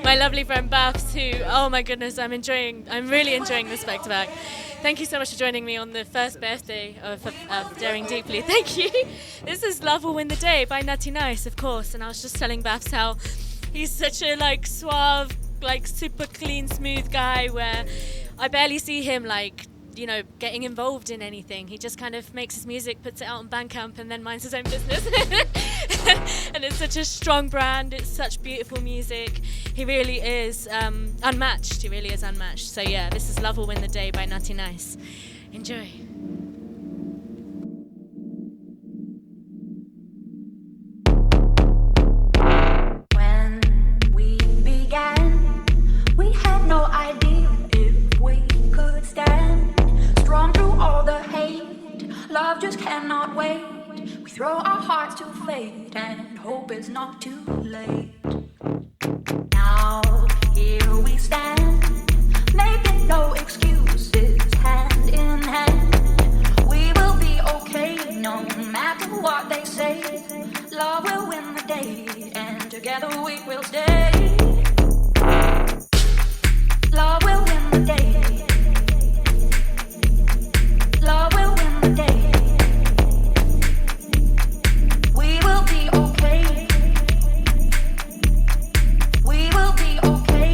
Speaker 5: My lovely friend Bafs, who, oh my goodness, I'm really enjoying this back to back. Thank you so much for joining me on the first birthday of Daring Deeply. Thank you. This is Love Will Win the Day by Nutty Nice, of course, and I was just telling Bafs how he's such a suave, super clean, smooth guy where I barely see him getting involved in anything. He just kind of makes his music, puts it out on Bandcamp, and then minds his own business. And it's such a strong brand. It's such beautiful music. He really is unmatched. He really is unmatched. So yeah, this is Love Will Win the Day by Nutty Nice. Enjoy.
Speaker 8: We throw our hearts to fate and hope it's not too late. Now here we stand, making no excuses, hand in hand. We will be okay no matter what they say. Love will win the day and together we will stay. Love will win the day. Love will win the day. We will be okay. We will be okay.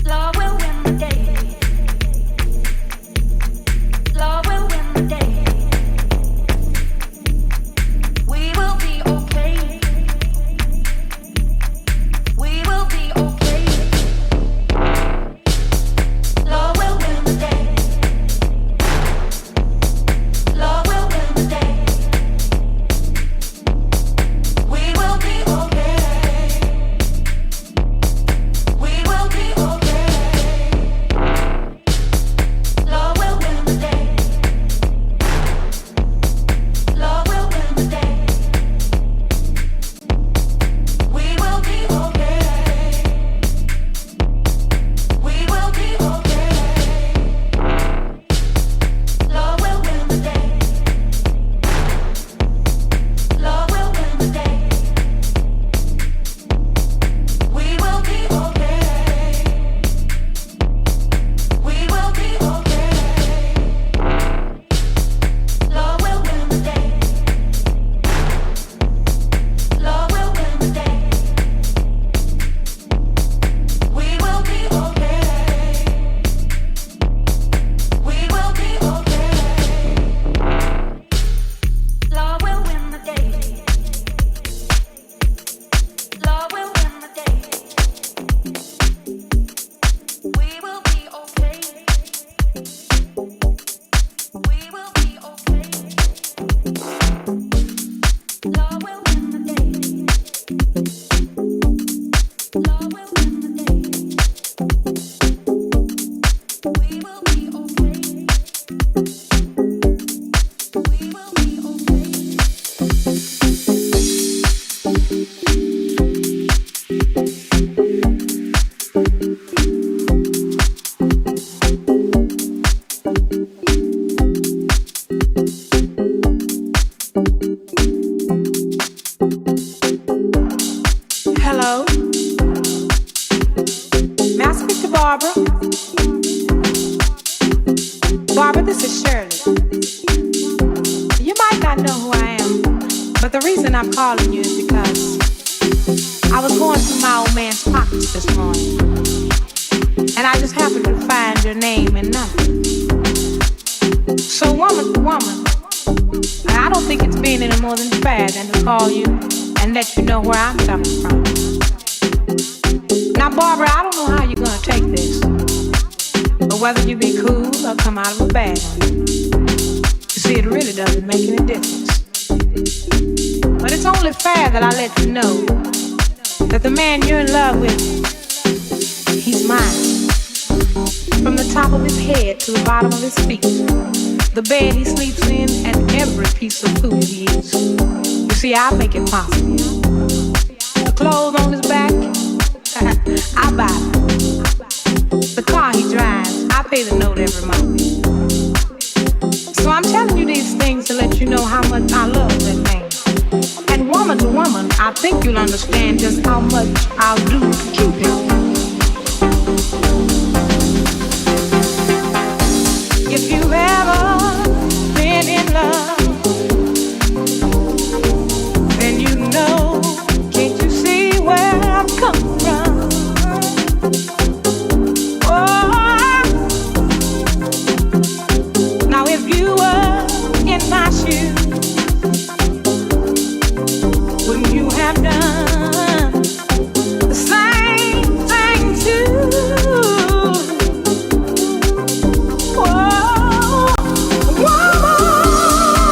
Speaker 8: Love will win the day. Love will win the day. We will be okay. We will be okay. Love will win the day. Love will win the day. We will be okay. We will be okay. Love will win the day. Love will win the day. We will be okay. We will be okay. Love will win the day. Love will win the day. We will be okay. We will be okay. Love will win the day. Love will win the day. We will be okay. We will be okay. Love will win the day. Love will win the day. We will be okay. We will be okay. Love will win the day. Love will win the day. We will be okay. We will be okay.
Speaker 10: Hello. May I speak to Barbara? Barbara, this is Shirley. You might not know who I am, but the reason I'm calling you is because I was going through my old man's pockets this morning, and I just happened to find your name and number. So woman to woman, I don't think it's being any more than fair than to call you and let you know where I'm coming from. Now, Barbara, I don't know how you're gonna take this, but whether you be cool or come out of a bad one, you see, it really doesn't make any difference. But it's only fair that I let you know that the man you're in love with, he's mine. From the top of his head to the bottom of his feet, the bed he sleeps in, and every piece of food he eats. You see, I make it possible. The clothes on his back, I buy them. The car he drives, I pay the note every month. So I'm telling you these things to let you know how much I love that man. And woman to woman, I think you'll understand just how much I'll do to keep him. If you've ever been in love, then you know, can't you see where I'm coming from? Oh, now if you were in my shoes, wouldn't you have done the same thing too? Oh, woman.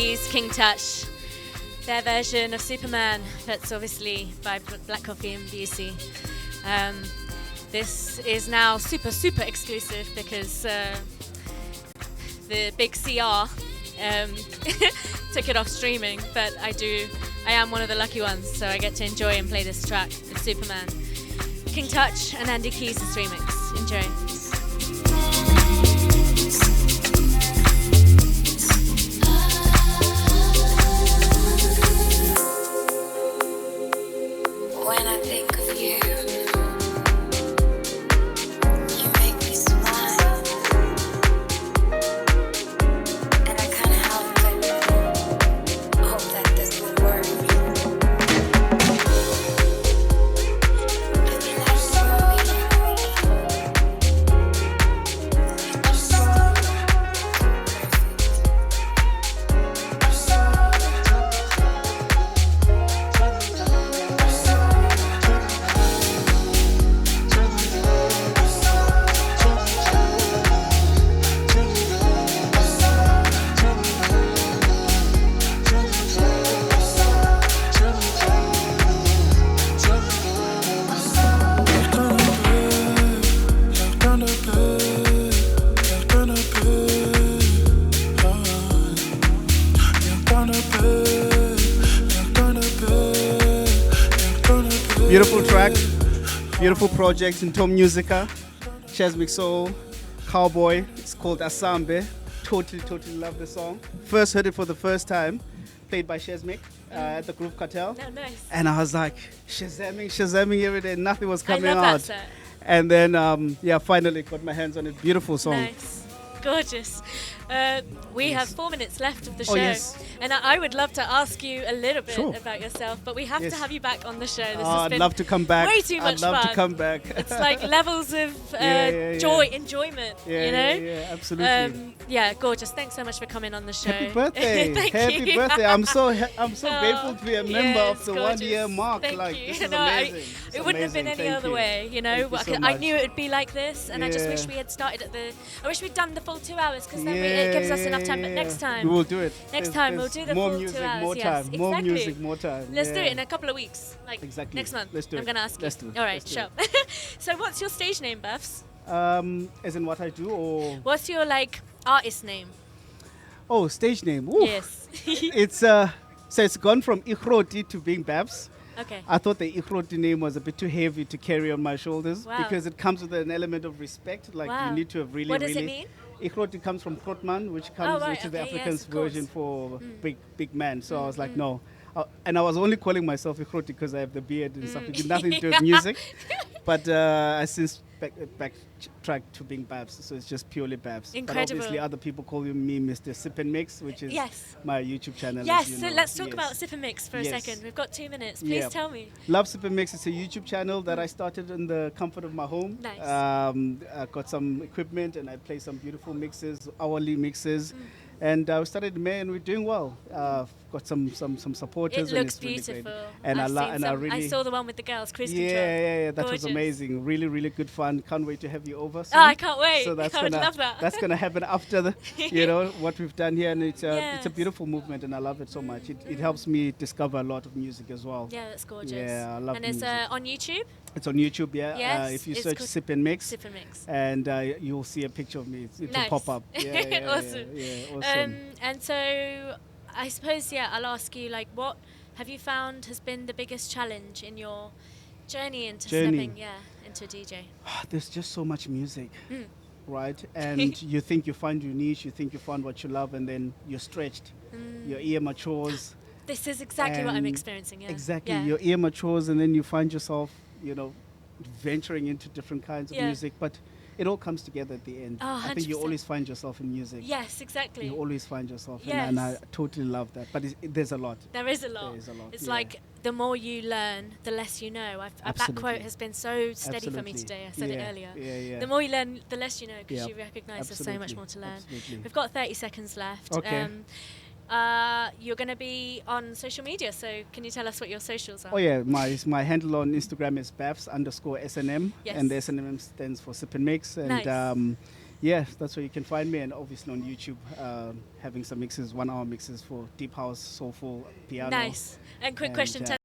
Speaker 5: Keys, King Touch. Their version of Superman, that's obviously by Black Coffee and BC. This is now super exclusive because the big CR took it off streaming, but I am one of the lucky ones, so I get to enjoy and play this track with Superman. King Touch and Andy Keys' remix. Enjoy.
Speaker 8: When I think of you, you make me smile, and I can't help but hope that this will work. I feel like for me,
Speaker 7: Beautiful track, beautiful project in Tom Musica, Chesmic Soul, Cowboy. It's called Asambe. Totally love the song. First heard it for the first time, played by Chesmic at the Groove Cartel.
Speaker 5: Oh, nice.
Speaker 7: And I was like, Shazamming every day. Nothing was coming
Speaker 5: I love
Speaker 7: out.
Speaker 5: that set.
Speaker 7: And then, finally got my hands on it. Beautiful song.
Speaker 5: Nice. Gorgeous. We have 4 minutes left of the show.
Speaker 7: Oh, yes.
Speaker 5: And I would love to ask you a little bit
Speaker 7: Sure.
Speaker 5: about yourself, but we have to have you back on the show. This has
Speaker 7: I'd
Speaker 5: been
Speaker 7: love to come back.
Speaker 5: way too much
Speaker 7: I'd love
Speaker 5: fun.
Speaker 7: to come back.
Speaker 5: It's like levels of enjoyment, you know?
Speaker 7: Yeah, absolutely.
Speaker 5: Gorgeous. Thanks so much for coming on the show.
Speaker 7: Happy birthday.
Speaker 5: Thank
Speaker 7: Happy
Speaker 5: you.
Speaker 7: birthday. I'm so grateful to be a member of the
Speaker 5: gorgeous.
Speaker 7: 1 year mark.
Speaker 5: Thank
Speaker 7: Like,
Speaker 5: you.
Speaker 7: this is
Speaker 5: No,
Speaker 7: amazing.
Speaker 5: it wouldn't have been any
Speaker 7: Thank
Speaker 5: other
Speaker 7: you.
Speaker 5: way, you know.
Speaker 7: Thank you so
Speaker 5: I
Speaker 7: much.
Speaker 5: knew it would be like this, and I just wish we had started I wish we'd done the full 2 hours, because then it gives us enough time. But next time,
Speaker 7: we will do it.
Speaker 5: Next time we'll do the
Speaker 7: more
Speaker 5: full
Speaker 7: music,
Speaker 5: 2 hours.
Speaker 7: more
Speaker 5: yes,
Speaker 7: time.
Speaker 5: exactly.
Speaker 7: More music, more time.
Speaker 5: Let's do it in a couple of weeks, like
Speaker 7: Exactly.
Speaker 5: next month.
Speaker 7: Let's do it.
Speaker 5: I'm gonna ask you.
Speaker 7: Let's do it.
Speaker 5: All right,
Speaker 7: Let's do
Speaker 5: sure. So, what's your stage name, Bafs?
Speaker 7: As in what I do, or
Speaker 5: What's your artist name?
Speaker 7: stage name. Ooh.
Speaker 5: Yes.
Speaker 7: It's so it's gone from Ikhroti to being Bafs.
Speaker 5: Okay.
Speaker 7: I thought the Ikhroti name was a bit too heavy to carry on my shoulders
Speaker 5: Wow.
Speaker 7: because it comes with an element of respect. Like
Speaker 5: Wow.
Speaker 7: you need to have really.
Speaker 5: What does it mean?
Speaker 7: Ikhroti comes from Krotman, which comes
Speaker 5: right,
Speaker 7: which is the
Speaker 5: okay, yes,
Speaker 7: Afrikaans
Speaker 5: of course.
Speaker 7: version for big man. So I was like, no. And I was only calling myself Ikhroti because I have the beard and stuff. It did nothing to do with music. But I since backtracked to being Bafs, so it's just purely Bafs.
Speaker 5: Incredible.
Speaker 7: But obviously other people call me Mr. Sip and Mix, which is my YouTube channel.
Speaker 5: Yes,
Speaker 7: as you
Speaker 5: so
Speaker 7: know.
Speaker 5: let's talk about Sip and Mix for a
Speaker 7: Yes.
Speaker 5: second. We've got 2 minutes. Please tell me.
Speaker 7: Love Sip and Mix. It's a YouTube channel that I started in the comfort of my home.
Speaker 5: Nice.
Speaker 7: I got some equipment and I play some beautiful mixes, hourly mixes. And I started in May and we're doing well. Got some supporters.
Speaker 5: It looks
Speaker 7: and it's really
Speaker 5: beautiful.
Speaker 7: great. And
Speaker 5: I saw the one with the girls, cruise control.
Speaker 7: Yeah, that
Speaker 5: Gorgeous.
Speaker 7: was amazing. Really good fun. Can't wait to have you over soon.
Speaker 5: Oh, I can't wait.
Speaker 7: So that's
Speaker 5: I would love that.
Speaker 7: That's gonna happen after what we've done here, and it's a beautiful movement, and I love it so much. It helps me discover a lot of music as well.
Speaker 5: Yeah, that's gorgeous.
Speaker 7: Yeah, I love
Speaker 5: And it's
Speaker 7: music.
Speaker 5: on YouTube?
Speaker 7: It's on YouTube, yeah.
Speaker 5: Yes,
Speaker 7: if you
Speaker 5: it's
Speaker 7: search
Speaker 5: called
Speaker 7: Sip and Mix,
Speaker 5: Sip and Mix.
Speaker 7: and you'll see a picture of me. It'll
Speaker 5: Nice.
Speaker 7: pop up. Yeah,
Speaker 5: Awesome.
Speaker 7: Yeah, awesome.
Speaker 5: And so I suppose, I'll ask you, what have you found has been the biggest challenge in your journey into stepping into DJ?
Speaker 7: There's just so much music, right? And you think you find your niche, you think you found what you love, and then you're stretched. Your ear matures.
Speaker 5: This is exactly what I'm experiencing, yeah.
Speaker 7: Exactly.
Speaker 5: Yeah.
Speaker 7: Your ear matures, and then you find yourself, venturing into different kinds of music. But it all comes together at the end.
Speaker 5: Oh,
Speaker 7: I think you
Speaker 5: 100%.
Speaker 7: always find yourself in music.
Speaker 5: Yes, exactly.
Speaker 7: You always find yourself,
Speaker 5: Yes.
Speaker 7: and I totally love that. But there's a lot.
Speaker 5: There is a lot.
Speaker 7: There is a lot,
Speaker 5: It's
Speaker 7: yeah.
Speaker 5: like the more you learn, the less you know. That quote has been so steady for me
Speaker 7: Absolutely.
Speaker 5: today. I said it earlier.
Speaker 7: Yeah.
Speaker 5: The more you learn, the less you know, because
Speaker 7: Yep.
Speaker 5: you recognise there's so much
Speaker 7: Absolutely.
Speaker 5: more to learn.
Speaker 7: Absolutely.
Speaker 5: We've got 30 seconds left.
Speaker 7: Okay.
Speaker 5: You're going to be on social media, so can you tell us what your socials are?
Speaker 7: Oh yeah, my handle on Instagram is Bafs_SNM,
Speaker 5: Yes.
Speaker 7: and the SNM stands for Sip and Mix. And
Speaker 5: Nice.
Speaker 7: yeah, that's where you can find me, and obviously on YouTube, having some mixes, 1 hour mixes for deep house, soulful, piano.
Speaker 5: Nice. And quick question,